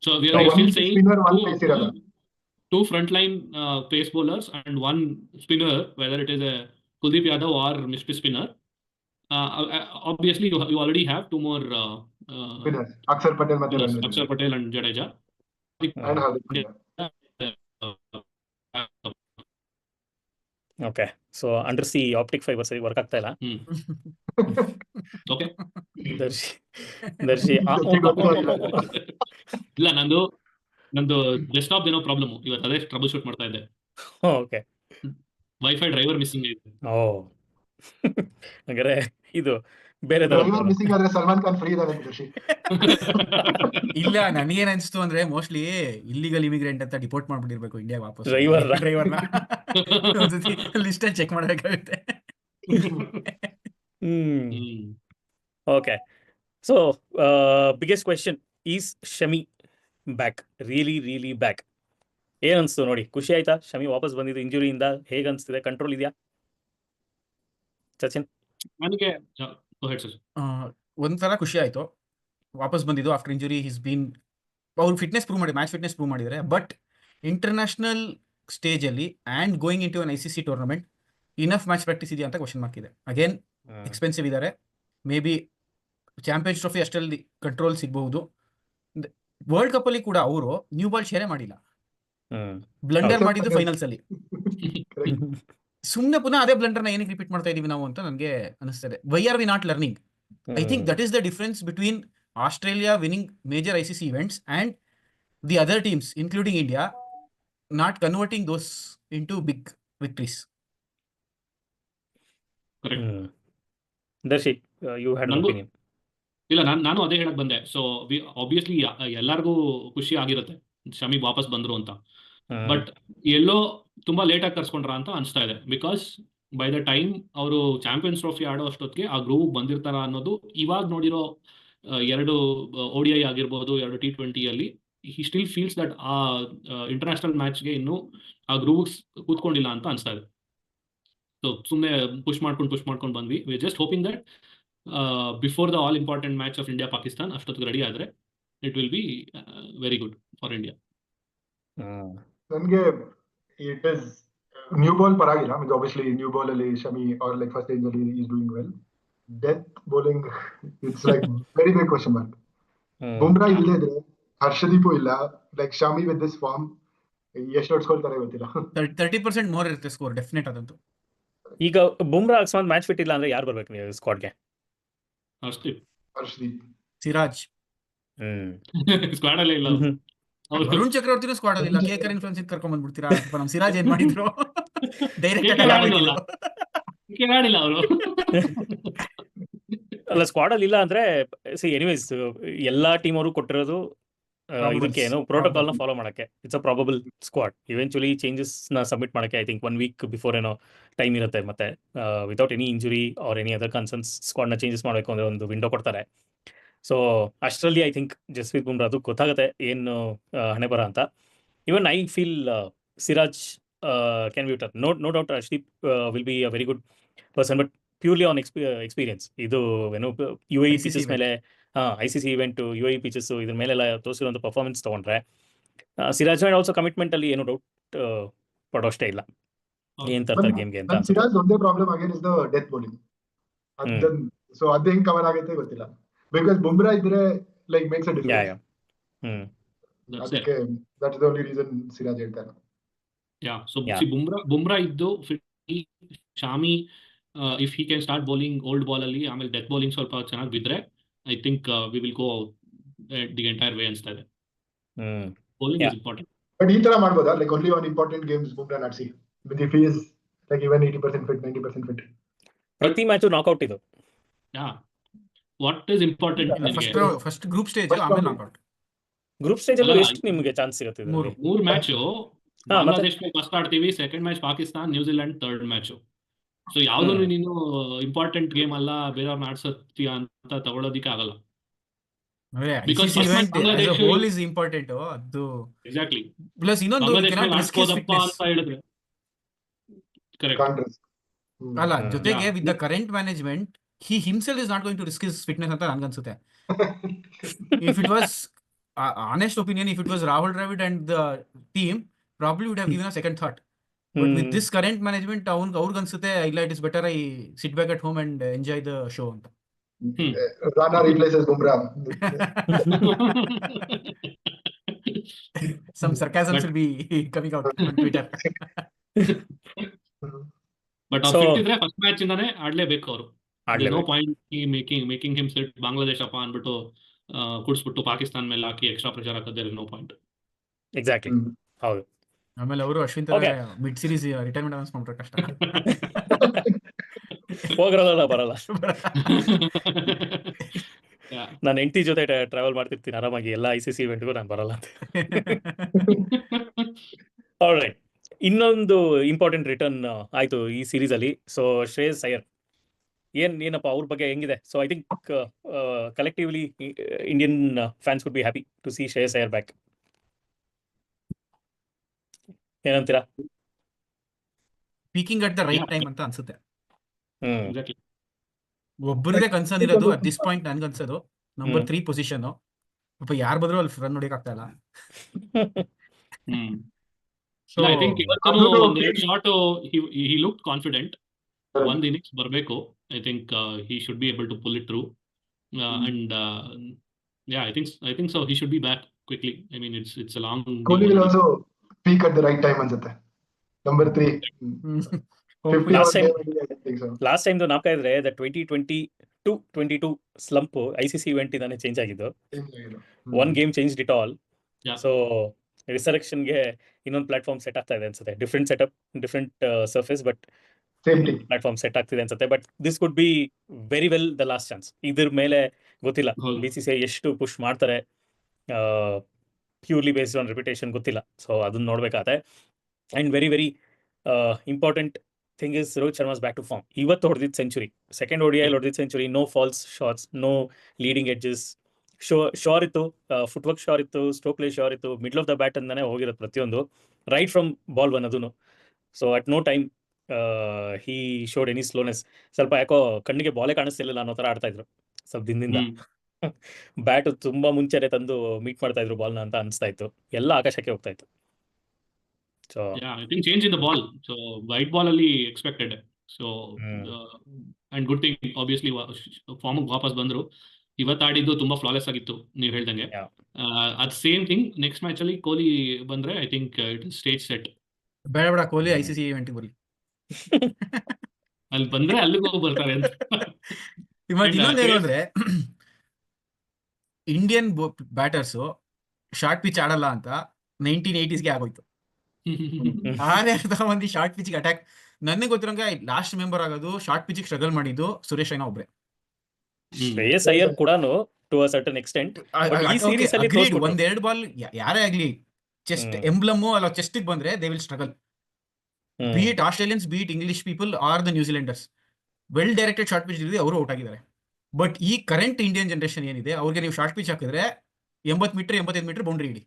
So we So are still one saying spinner, one pace ಇರಲ್ಲ. two frontline pace bowlers and one spinner, whether it is a Kuldeep Yadav or Mr. Spinner. Obviously, you already have 2 more Spinners, Akshar Patel ಮತ್ತೆ spinners, Ravindra Akshar Jadeja Patel and Jadeja. and Hardik Pandya. Okay so under C optic fibre ಸರಿ work ಆಗ್ತಾ ಇಲ್ಲ. Okay. ದರ್ಶಿ ಇಲ್ಲ, ನಂದು desktop ಏನೋ problem ಇವತ್ತು, ಅದೇ trouble shoot ಮಾಡ್ತಾ ಇದ್ದೆ. ಓಕೆ ವೈಫೈ ಡ್ರೈವರ್ ಮಿಸ್ಸಿಂಗ್ ಇದೆ. ಓ ಹಾಗಾದ್ರೆ ಇದು ಬೇರೆ ತರ ಡ್ರೈವರ್ ಮಿಸ್ಸಿಂಗ್ ಆದ್ರೆ ಸಲ್ಮಾನ್ ಖಾನ್ ಫ್ರೀ ಇದಾವೆ ದರ್ಶಿ. ಇಲ್ಲ, ನನಗೇನ್ ಅನ್ಸ್ತು ಅಂದ್ರೆ ಮೋಸ್ಟ್ಲಿ ಇಲ್ಲಿಗಲ್ ಇಮಿಗ್ರೆಂಟ್ ಅಂತ ಡಿಪೋರ್ಟ್ ಮಾಡ್ಬಿಟ್ಟಿರ್ಬೇಕು ಇಂಡಿಯಾ ವಾಪಸ್. ಡ್ರೈವರ್ನ ಲಿಸ್ಟ್ ಚೆಕ್ ಮಾಡ್ಬೇಕಾಗುತ್ತೆ. Okay so biggest question is Shami back, really back? ಏನ್ ಅನ್ಸ್ತು ನೋಡಿ? ಖುಷಿ ಆಯ್ತಾ ಶಮಿ ವಾಪಸ್ ಬಂದಿದ್ದು ಇಂಜುರಿಯಿಂದ? ಹೇಗೆ ಅನ್ಸ್ತಿದೆ? ಕಂಟ್ರೋಲ್ ಇದೆಯಾ ಸಚಿನ್? ನನಗೆ ಒಂಥರ ಖುಷಿ ಆಯ್ತು ವಾಪಸ್ ಬಂದಿದ್ದು ಆಫ್ಟರ್ ಇಂಜುರಿ. ಹಿಸ್ ಬೀನ್, ಅವ್ರು ಫಿಟ್ನೆಸ್ ಪ್ರೂವ್ ಮಾಡಿ, ಮ್ಯಾಚ್ ಫಿಟ್ನೆಸ್ ಪ್ರೂವ್ ಮಾಡಿದ್ದಾರೆ. ಬಟ್ ಇಂಟರ್ನ್ಯಾಷನಲ್ ಸ್ಟೇಜ್ ಅಲ್ಲಿ and going into an ICC tournament enough match practice ಇದೆಯಾ ಅಂತ ಕ್ವಶನ್ ಮಾರ್ಕ್ ಇದೆ. ಅಗೇನ್ ಎಕ್ಸ್ಪೆನ್ಸಿವ್ ಇದ್ದಾರೆ. ಮೇ ಬಿ ಚಾಂಪಿಯನ್ಸ್ ಟ್ರೋಫಿ ಅಷ್ಟರಲ್ಲಿ ಕಂಟ್ರೋಲ್ ಸಿಗಬಹುದು. ವರ್ಲ್ಡ್ ಕಪ್ ಅಲ್ಲಿ ಕೂಡ ಅವರು ನ್ಯೂ ಬಾಲ್ ಶೇರೇ ಮಾಡಿಲ್ಲ, ಬ್ಲಂಡರ್ ಮಾಡಿದ್ದು ಫೈನಲ್ಸ್ ಅಲ್ಲಿ. ಸುಮ್ಮನೆ ಪುನಃ ಅದೇ ಬ್ಲಂಡರ್ನ ಏನಕ್ಕೆ ರಿಪೀಟ್ ಮಾಡ್ತಾ ಇದೀವಿ ನಾವು ಅಂತ ನನಗೆ ಅನಿಸ್ತದೆ. Why are we not learning? I think that is the difference between Australia winning major ICC events and the other teams, including India, not converting those into big victories. Darshi, you had an opinion? ಇಲ್ಲ, ನಾನು ಅದೇ ಹೇಳಕ್ ಬಂದೆ. So obviously ಎಲ್ಲರಿಗೂ ಖುಷಿ ಆಗಿರುತ್ತೆ ಶಮಿ ವಾಪಸ್ ಬಂದ್ರು ಅಂತ. ಬಟ್ ಎಲ್ಲೋ ತುಂಬಾ ಲೇಟ್ ಆಗಿ ಕರ್ಸ್ಕೊಂಡ್ರ ಅಂತ ಅನ್ಸ್ತಾ ಇದೆ. ಬಿಕಾಸ್ ಬೈ ದ ಟೈಮ್ ಅವರು ಚಾಂಪಿಯನ್ಸ್ ಟ್ರೋಫಿ ಆಡೋ ಅಷ್ಟೊತ್ತಿಗೆ ಆ ಗ್ರೂವ್ ಬಂದಿರ್ತಾರ ಅನ್ನೋದು ಇವಾಗ ನೋಡಿರೋ 2 ODI ಆಗಿರ್ಬೋದು, 2 T20 ಅಲ್ಲಿ ಹಿ ಸ್ಟಿಲ್ ಫೀಲ್ಸ್ ದಟ್ ಆ ಇಂಟರ್ನ್ಯಾಷನಲ್ ಮ್ಯಾಚ್ಗೆ ಇನ್ನೂ ಆ ಗ್ರೂವ್ ಕೂತ್ಕೊಂಡಿಲ್ಲ ಅಂತ ಅನ್ಸ್ತಾ ಇದೆ. ಸೊ ಸುಮ್ಮನೆ ಪುಷ್ ಮಾಡ್ಕೊಂಡು ಬಂದ್ವಿ. We just hoping that before the all important match of India Pakistan ಅಷ್ಟೊತ್ತಿಗೆ ರೆಡಿ ಆದ್ರೆ it will be very good for India. ನನಗೆ ಇಟ್ ಇಸ್ ನ್ಯೂ ಬಾಲ್ ಪರವಾಗಿಲ್ಲ. ಮೀನ್ಸ್ ಆಬ್ವಿಯಸ್ಲಿ ನ್ಯೂ ಬಾಲ್ ಅಲ್ಲಿ Shami are like first stage ಅಲ್ಲಿ is doing well. Death bowling it's like very big question mark. Bumrah ಇಲ್ಲದೆ ಇದ್ರೆ, ಹರ್ಷದೀಪು ಇಲ್ಲ, like Shami with this form ಎಷ್ಟು ಹೊಡ್ಸ್ಕೊಳ್ತಾರೆ ಗೊತ್ತಿಲ್ಲ. 30% ಮೋರ್ ಇರುತ್ತೆ ಸ್ಕೋರ್, ಡೆಫಿನೆಟ್ ಅದಂತೂ. ಈಗ ಬುಮ್ರಾ ಅಕಸ್ಮಾತ್ ಮ್ಯಾಚ್ ಫಿಟ್ ಇಲ್ಲ ಅಂದ್ರೆ ಯಾರು ಬರ್ಬೇಕು ನೀವು ಸ್ಕ್ವಾಡ್ಗೆ? ಹರ್ಷದೀಪ್, ಸಿರಾಜ್ ಸ್ಕ್ವಾಡ್ ಅಲ್ಲೇ ಇಲ್ಲ. ವರುಣ್ ಚಕ್ರವರ್ತಿನೂ ಸ್ಕ್ವಾಡ್ ಅಲ್ಲಿಲ್ಲ. ಕೇಕರ್ ಇನ್ಫ್ಲುಯೆನ್ಸ್ ಕರ್ಕೊಂಡ್ ಬಂದ್ಬಿಡ್ತೀರಾ? ನಮ್ ಸಿರಾಜ್ ಏನ್ ಮಾಡಿದ್ರು? ಡೈರೆಕ್ಟ್ ಆಡಿಲ್ಲ ಅವರು. ಅಲ್ಲ, ಸ್ಕ್ವಾಡ್ ಅಲ್ಲಿ ಇಲ್ಲ ಅಂದ್ರೆ ಎನಿವೇಸ್ ಎಲ್ಲಾ ಟೀಮ್ ಅವರು ಕೊಟ್ಟಿರೋದು ಇದಕ್ಕೆ ಏನು ಪ್ರೋಟೋಕಾಲ್ ನ ಫಾಲೋ ಮಾಡಕ್ಕೆ. It's a probable squad. Eventually changes ನ ಸಬ್ಮಿಟ್ ಮಾಡಕ್ಕೆ ಐ ಥಿಂಕ್ 1 week ಬಿಫೋರ್ ಏನೋ ಟೈಮ್ ಇರುತ್ತೆ. ಮತ್ತೆ without any injury or any other concerns squad ನ ಚೇಂಜಸ್ ಮಾಡಬೇಕು ಅಂದ್ರೆ ಒಂದು ವಿಂಡೋ ಕೊಡ್ತಾರೆ. ಸೊ ಅಷ್ಟರಲ್ಲಿ ಐ ಥಿಂಕ್ ಜಸ್ಪ್ರೀತ್ ಬುಮ್ರಾ ಅದು ಗೊತ್ತಾಗುತ್ತೆ ಏನು ಹಣೆ ಬರ ಅಂತ. Even I feel Siraj can be better. No doubt Harshdeep will be a very good person, but purely on experience. ಇದು ಏನು UAE ಪಿಚಸ್ ಮೇಲೆ, ICC ಇವೆಂಟ್ UAE ಪಿಚಸ್ ಇದ್ರ ಮೇಲೆಲ್ಲ ತೋರಿಸಿರುವಂಥ ಪರ್ಫಾರ್ಮೆನ್ಸ್ ತಗೊಂಡ್ರೆ ಸಿರಾಜ್ ಅಂಡ್ ಆಲ್ಸೋ ಕಮಿಟ್ಮೆಂಟ್ ಅಲ್ಲಿ ಏನು ಡೌಟ್ ಪಡೋಷ್ಟೇ ಇಲ್ಲ ಏನ್ ತರ್ತಾರೆ ಗೇಮ್ಗೆ ಅಂತ. ಸಿರಾಜ್ ಒಂದೇ problem again is the death bowling. So ಅದು ಹೆಂಗ್ ಕವರ್ ಆಗುತ್ತೆ ಗೊತ್ತಿಲ್ಲ. ಬಿಕಾಸ್ ಬುಮ್ರಾ ಇದ್ರೆ ಲೈಕ್ ಮೇಕ್ಸ್ ಅ ಡಿಫರೆನ್ಸ್. ಅದಕ್ಕೆ that is the only reason Siraj ಹೇಳ್ತಾರೆ. ಯಾ, ಸೊ ಬುಮ್ರಾ ಇದ್ದು Shami if he can start bowling old ball ಅಲ್ಲಿ, ಆಮೇಲೆ ಡೆತ್ ಬೌಲಿಂಗ್ ಸ್ವಲ್ಪ ಚೆನ್ನಾಗಿ ಬಿದ್ರೆ, I think we will go the entire way ಅನ್ಸ್ತಾ ಇದೆ. Hmm bowling Yeah. Is important. But ಈ ತರ ಮಾಡ್ಬೋದಾ, like only on important games Bumrah ನಾಡ್ಸಿ with if is like even 80% fit 90% fit? ಪ್ರತಿ ಮ್ಯಾಚು ನಾಕ್ಔಟ್ ಇದು. ಯಾ, ವಾಟ್ ಇಸ್ ಇಂಪಾರ್ಟೆಂಟ್ ನಿಮಗೆ? First group stage, First ಆಮೇಲೆ round. ನಾಕ್ಔಟ್. ಗ್ರೂಪ್ ಸ್ಟೇಜ್ ಅಲ್ಲೂ ಅಲ್ಲ, ಎಷ್ಟು ನಿಮ್ಗೆ ಚಾನ್ಸ್ ಸಿಗುತ್ತೆ ಇದರಲ್ಲಿ? 3 ಮ್ಯಾಚ್ ಮತ್ತೆ? ಬಾಂಗ್ಲಾದೇಶ್ ಫಸ್ಟ್ ಆಡ್ತೀವಿ, second match Pakistan, New Zealand, third match. So ಯಾವ್ದನ್ನು ನೀನು ಇಂಪಾರ್ಟೆಂಟ್ ಗೇಮ್ ಅಲ್ಲ, ಬೇರೆಯವ್ರನ್ನ ಆಡ್ಸತ್ತೀಯ ಅಂತ ತಗೊಳ್ಳೋದಿಕ್ಕೆ ಆಗಲ್ಲ. ಅಂದ್ರೆ Because ICC first match event as a Bangladesh whole is important. ಅದು ಎಕ್ಸಾಕ್ಟ್ಲಿ ಪ್ಲಸ್ ಇನ್ನೊಂದು Bangladesh cannot risk his ಆಡ್ಸ್ಬೋದಪ್ಪ fitness. ಅಂತ ಹೇಳಿದ್ರೆ ಕರೆಕ್ಟ್. Can't risk. ಅಲ್ಲ, ಹ್ಮ್. ಜೊತೆಗೆ Yeah. With the current management he himself is not going to risk his fitness ಅಂತ ನನ್ಗನ್ಸುತ್ತೆ. If it was honest opinion, if it was Rahul Dravid and the team, probably would have given a second thought. But with this current management, ಅವ್ರಿಗನ್ಸುತ್ತೆ ಇಲ್ಲ, it is better I sit back at home and enjoy the show ಅಂತ. Rana replaces Bumrah. Some sarcasms But- will be coming out on Twitter. But So- fit ಇದ್ರೆ first match ಇಂದಾನೆ ಆಡ್ಲೇಬೇಕು ಅವರು. No ಆಡ್ಲೇಬೇಕು. Point making him sit Bangladesh ಅಪ್ಪ ಅಂದ್ಬಿಟ್ಟು ಕುಡಿಸ್ಬಿಟ್ಟು ಪಾಕಿಸ್ತಾನ್ ಮೇಲೆ ಹಾಕಿ ಎಕ್ಸ್ಟ್ರಾ ಪ್ರೆಷರ್ ಹಾಕೋದೇ ನೋ ಪಾಯಿಂಟ್. ಎಕ್ಸಾಕ್ಟ್ಲಿ. ಹೌದು. ಆಮೇಲೆ ಅವರು Ashwin Okay. Mid series retirement announce ಮಾಡ್ರೆ ಕಷ್ಟ. ಹೋಗಿರೋದಲ್ಲ ಬರಲ್ಲ. Yeah. ನಾನು ಹೆಂಡತಿ ಜೊತೆ ಟ್ರಾವೆಲ್ ಮಾಡ್ತಿರ್ತೀನಿ ಆರಾಮಾಗಿ, ಎಲ್ಲ ICC ಇವೆಂಟ್ಗೂ ನಾನು ಬರಲ್ಲ ಅಂತ. ಆಲ್ರೈಟ್, ಇನ್ನೊಂದು ಇಂಪಾರ್ಟೆಂಟ್ ರಿಟರ್ನ್ ಆಯ್ತು ಈ ಸೀರೀಸ್ ಅಲ್ಲಿ. ಸೊ ಶ್ರೇಯಸ್ ಅಯ್ಯರ್ ಏನಪ್ಪ ಅವ್ರ ಬಗ್ಗೆ ಹೆಂಗಿದೆ? So I think collectively Indian fans could be happy to see Shreyas Iyer back. ಏನಂತೀರಾ? Peaking at the right time ಅಂತ ಅನ್ಸುತ್ತೆ. Exactly. ಒಬ್ಬರಿಗೆ ಕನ್ಸರ್ನ್ ಇರೋದು ಅಟ್ ದಿಸ್ ಪಾಯಿಂಟ್ ನನ್ಗನ್ಸೋದು ನಂಬರ್ 3 ಪೊಸಿಷನ್. ಪಾಪ ಯಾರು ಬಂದ್ರು ಅಲ್ಲಿ ರನ್ ಹೊಡಿಯಕ್ ಆಗ್ತಾ ಇಲ್ಲ. So I think ಇವತ್ತು ಅದು ಒಂದು ಎರಡು ಶಾಟ್ he looked confident. ಒಂದ್ ಇನ್ನಿಂಗ್ಸ್ ಬರಬೇಕು. I think he should be able to pull it through. And yeah, I think so. He should be back quickly. I mean, it's a long. Kohli will also peak at the right time ಅನ್ಸುತ್ತೆ. Number 3. Last time- I think so. Last time ನಾಪ್ತಾ ಇದ್ರೆ the 2022 slump ICC event ಇಂದಾನೆ change ಆಗಿದ್ದು. One game change it all. Yeah. So ರಿಸರೆಕ್ಷನ್ಗೆ ಇನ್ನೊಂದು platform set ಆಗ್ತಾ ಇದೆ ಅನ್ಸುತ್ತೆ. Different setup, different surface, but Same team. Platform set ಆಗ್ತಿದೆ ಅನ್ಸುತ್ತೆ. But this could be very well the last chance. ಇದ್ರ ಮೇಲೆ ಗೊತ್ತಿಲ್ಲ ಹೌದು. BCCI ಎಷ್ಟು ಪುಷ್ ಮಾಡ್ತಾರೆ, ಪ್ಯೂರ್ಲಿ ಬೇಸ್ಡ್ ಆನ್ ರೆಪ್ಯುಟೇಷನ್ ಗೊತ್ತಿಲ್ಲ. ಸೊ ಅದನ್ನ ನೋಡ್ಬೇಕಾಗತ್ತೆ. And very very important thing is Rohit Sharma's back to form. ಇವತ್ತು ಹೊಡೆದಿದ್ದು ಸೆಂಚುರಿ, ಸೆಕೆಂಡ್ ODI ಹೊಡೆದಿದ್ದು century. No false shots, no leading edges. Sure ಇತ್ತು, ಫುಟ್ವರ್ಕ್ ಶೋರ್ ಇತ್ತು, ಸ್ಟ್ರೋಕ್ ಪ್ಲೇ ಶೋರ್ ಇತ್ತು, ಮಿಡ್ಲ್ ಆಫ್ ದ ಬ್ಯಾಟ್ ಅಂತಾನೆ ಹೋಗಿರೋದು ಪ್ರತಿಯೊಂದು, ರೈಟ್ ಫ್ರಮ್ ಬಾಲ್ ಒನ್ ಅದನ್ನು. So at no time he showed any slowness. ಸ್ವಲ್ಪ ಯಾಕೋ ಕಣ್ಣಿಗೆ ಬಾಲೇ ಕಾಣಿಸ್ತಿಲ್ಲ ಅನ್ನೋ ಥರ ಆಡ್ತಾ ಇದ್ರು ಸ್ವಲ್ಪ ದಿನದಿಂದ. ಬ್ಯಾಟ್ ತುಂಬಾ ಮುಂಚೆನೆ ತಂದು ಮೀಟ್ ಮಾಡ್ತಾ ಇದ್ರು ಬಾಲ್ನ ಅಂತ ಅನಿಸ್ತಾ ಇತ್ತು. ಎಲ್ಲ ಆಕಾಶಕ್ಕೆ ಹೋಗ್ತಾ ಇತ್ತು. So Yeah, I think change in the ball. So white ball ಅಲ್ಲಿ expected. So and good thing obviously form ವಾಪಸ್ ಬಂದ್ರು. ಇವತ್ತು ಆಡಿದ್ದು ತುಂಬಾ ಫ್ಲಾಲೆಸ್ ಆಗಿತ್ತು ನೀವು ಹೇಳ್ದಂಗೆ. Yeah. ಅದ್ ಸೇಮ್ ಥಿಂಗ್ ನೆಕ್ಸ್ಟ್ ಮ್ಯಾಚ್ ಅಲ್ಲಿ ಕೊಹ್ಲಿ ಬಂದ್ರೆ I think it is stage set. ಬೇಡ ಕೊಹ್ಲಿ ICC ಇವೆಂಟ್ ಬರಲಿ. ಅಲ್ಲಿ ಬಂದ್ರೆ ಅಲ್ಲಿಗೂ ಬರ್ತಾರೆ ಅಂತ. ಇವತ್ತು ಇನ್ನೊಂದು ಏನು ಅಂದ್ರೆ ಇಂಡಿಯನ್ ಬ್ಯಾಟರ್ಸ್ ಶಾರ್ಟ್ ಪಿಚ್ ಆಡಲ್ಲ ಅಂತ 1980s ಆಗೋಯ್ತು. ಆರೇ ಅರ್ಧ ಮಂದಿ ಶಾರ್ಟ್ ಪಿಚ್ ಅಟ್ಯಾಕ್. ನನಗೆ ಗೊತ್ತಿರೋಂಗೆ ಲಾಸ್ಟ್ ಮೆಂಬರ್ ಆಗೋದು ಶಾರ್ಟ್ ಪಿಚ್ ಸ್ಟ್ರಗಲ್ ಮಾಡಿದ್ದು ಸುರೇಶ್ ರೈನಾ ಒಬ್ರೆ. ಶ್ರೇಯಸ್ ಅಯ್ಯರ್ ಕೂಡ ಟು ಅ ಸರ್ಟನ್ ಎಕ್ಸ್ಟೆಂಟ್ ಈ ಸೀರೀಸ್ ಅಲ್ಲಿ ಒಂದೆರಡು ಬಾಲ್ ಯಾರೇ ಆಗ್ಲಿ ಚೆಸ್ಟ್ ಎಂಬ್ಲಮ್ ಅಲ್ಲ ಚೆಸ್ಟ್ ಬಂದ್ರೆ they will struggle. Be it Australians, be it English people or the New Zealanders, well directed short pitch ಇದ್ರೆ ಅವರು ಔಟ್ ಆಗಿದ್ದಾರೆ. ಬಟ್ ಈ ಕರೆಂಟ್ ಇಂಡಿಯನ್ ಜನರೇಷನ್ ಏನಿದೆ ಅವ್ರಿಗೆ ನೀವು ಶಾರ್ಟ್ ಪಿಚ್ ಹಾಕಿದ್ರೆ 80 ಮೀಟರ್ 85 ಮೀಟರ್ ಬೌಂಡ್ರಿ ಇಡಿ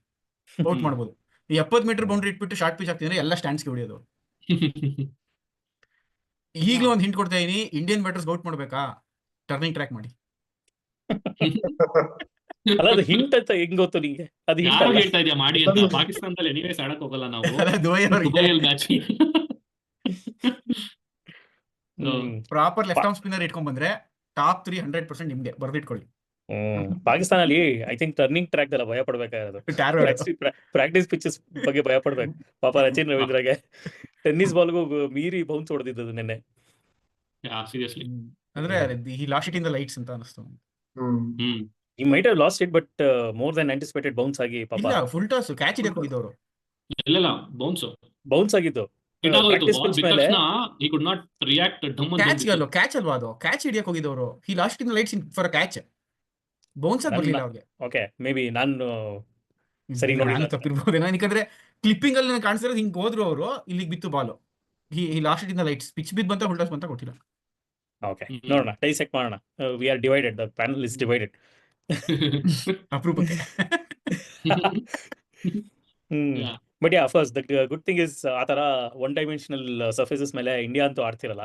ಔಟ್ ಮಾಡ್ಬೋದು. ಈ 70 ಮೀಟರ್ ಬೌಂಡ್ರಿ ಇಟ್ಬಿಟ್ಟು ಶಾರ್ಟ್ ಪಿಚ್ ಹಾಕ್ತಿದ್ರೆ ಎಲ್ಲ ಸ್ಟ್ಯಾಂಡ್ಸ್ಗೆ ಹೊಡಿಯೋದು. ಈಗಲೂ ಒಂದು ಹಿಂಟ್ ಕೊಡ್ತಾ ಇದೀನಿ, ಇಂಡಿಯನ್ ಬ್ಯಾಟರ್ಸ್ ಔಟ್ ಮಾಡ್ಬೇಕಾ ಟರ್ನಿಂಗ್ ಟ್ರ್ಯಾಕ್ ಮಾಡಿ. ಅಲ್ಲ ಅದು ಹಿಂಟ್ ಅಂತ ಹೆಂಗ್ ಗೊತ್ತು ನಿಂಗೆ? ಅದು ಹಿಂಟ್ ಯಾರು ಅಲ್ಲ. ಹೇಳ್ತಾ ಇದೆಯಾ ಮಾಡಿ ಅಂತ? ಪಾಕಿಸ್ತಾನದಲ್ಲಿ ಎನಿವೇಸ್ ಆಡಕ್ ಹೋಗಲ್ಲ ನಾವು. ದುಬೈಯಲ್ಲಿ match proper left arm spinner ಇಟ್ಕೊಂಡ್ ಬಂದ್ರೆ ಟಾಪ್ 3 100% ನಿಮ್ಗೆ ಬರ್ದಿಟ್ಕೊಳ್ಳಿ. ಪಾಕಿಸ್ತಾನಲ್ಲಿ ಐ ಥಿಂಕ್ ಟರ್ನಿಂಗ್ ಟ್ರ್ಯಾಕ್ ಎಲ್ಲ ಭಯ ಪಡ್ಬೇಕಾಗಿರೋದು. Tar road. ಪ್ರಾಕ್ಟೀಸ್ ಪಿಚಸ್ ಬಗ್ಗೆ ಭಯ ಪಡ್ಬೇಕು. ಪಾಪ ರಚಿನ್ ರವೀಂದ್ರಗೆ ಟೆನ್ನಿಸ್ ಬಾಲ್ಗೂ ಮೀರಿ ಬೌನ್ಸ್ ಹೊಡೆದಿದ್ದು ನಿನ್ನೆ. ಸೀರಿಯಸ್ಲಿ. ಅಂದ್ರೆ ಈ lost it in the lights ಅಂತ ಅನಿಸ್ತು. ಈ might have lost it but more than anticipated bounce ಆಗಿ ಪಾಪ ಇಲ್ಲ, ಫುಲ್ ಟಾಸ್ ಕ್ಯಾಚ್ ಹಿಡಿಯಕ್ ಹೋಗಿದ್ದವರು. ಇಲ್ಲ ಬೌನ್ಸ್ ಆಗಿದ್ದು. ಹಿಟ್ ಆಗೋಯ್ತು. ಪ್ರಾಕ್ಟೀಸ್ ಬಾಲ್ ಪಿಚ್ ಬಿದ್ದ ಮೇಲೆ ತಕ್ಷಣ he could not react. ಡಮ್ ಅಂತ ಕ್ಯಾಚ್ ಬಂದ್ಬಿಡ್ತು. ಕ್ಯಾಚ್ ಅಲ್ವಾ ಅದು? ಕ್ಯಾಚ್ ಹಿಡಿಯಕ್ ಹೋಗಿದ್ದವರು. ಈ lost in the lights for a catch. Bounce ಆಗಿ ಬರ್ಲಿಲ್ಲ ಅವ್ರಿಗೆ. ಓಕೆ ಮೇ ಬಿ ನಾನು ಸರಿ ನೋಡಿಲ್ಲ. ತಪ್ಪಿರ್ಬೋದೇನೋ, ಯಾಕಂದ್ರೆ ಕ್ಲಿಪ್ಪಿಂಗ್ ಅಲ್ಲಿ ನನಗೆ ಕಾಣಿಸ್ತಿರೋದು ಹಿಂಗ್ ಹೋದ್ರು ಅವರು, ಇಲ್ಲಿಗೆ ಬಿತ್ತು ಬಾಲು. ಈ lost it in the lights pitch ಬಿದ್ದು ಬಂತ ಫುಲ್ ಟಾಸ್ ಬಂತ ಗೊತ್ತಿಲ್ಲ. ಓಕೆ ನೋಡೋಣ, ಡೈಸೆಕ್ಟ್ ಮಾಡೋಣ. We are divided, the panel is divided. ಅಪರೂಪಕ್ಕೆ. Yeah. But yeah first the good thing is ಆ ಥರ ಒನ್ ಡೈಮೆನ್ಷನಲ್ ಸರ್ಫೇಸಸ್ ಮೇಲೆ ಇಂಡಿಯಾ ಅಂತೂ ಆಡ್ತಿರಲ್ಲ.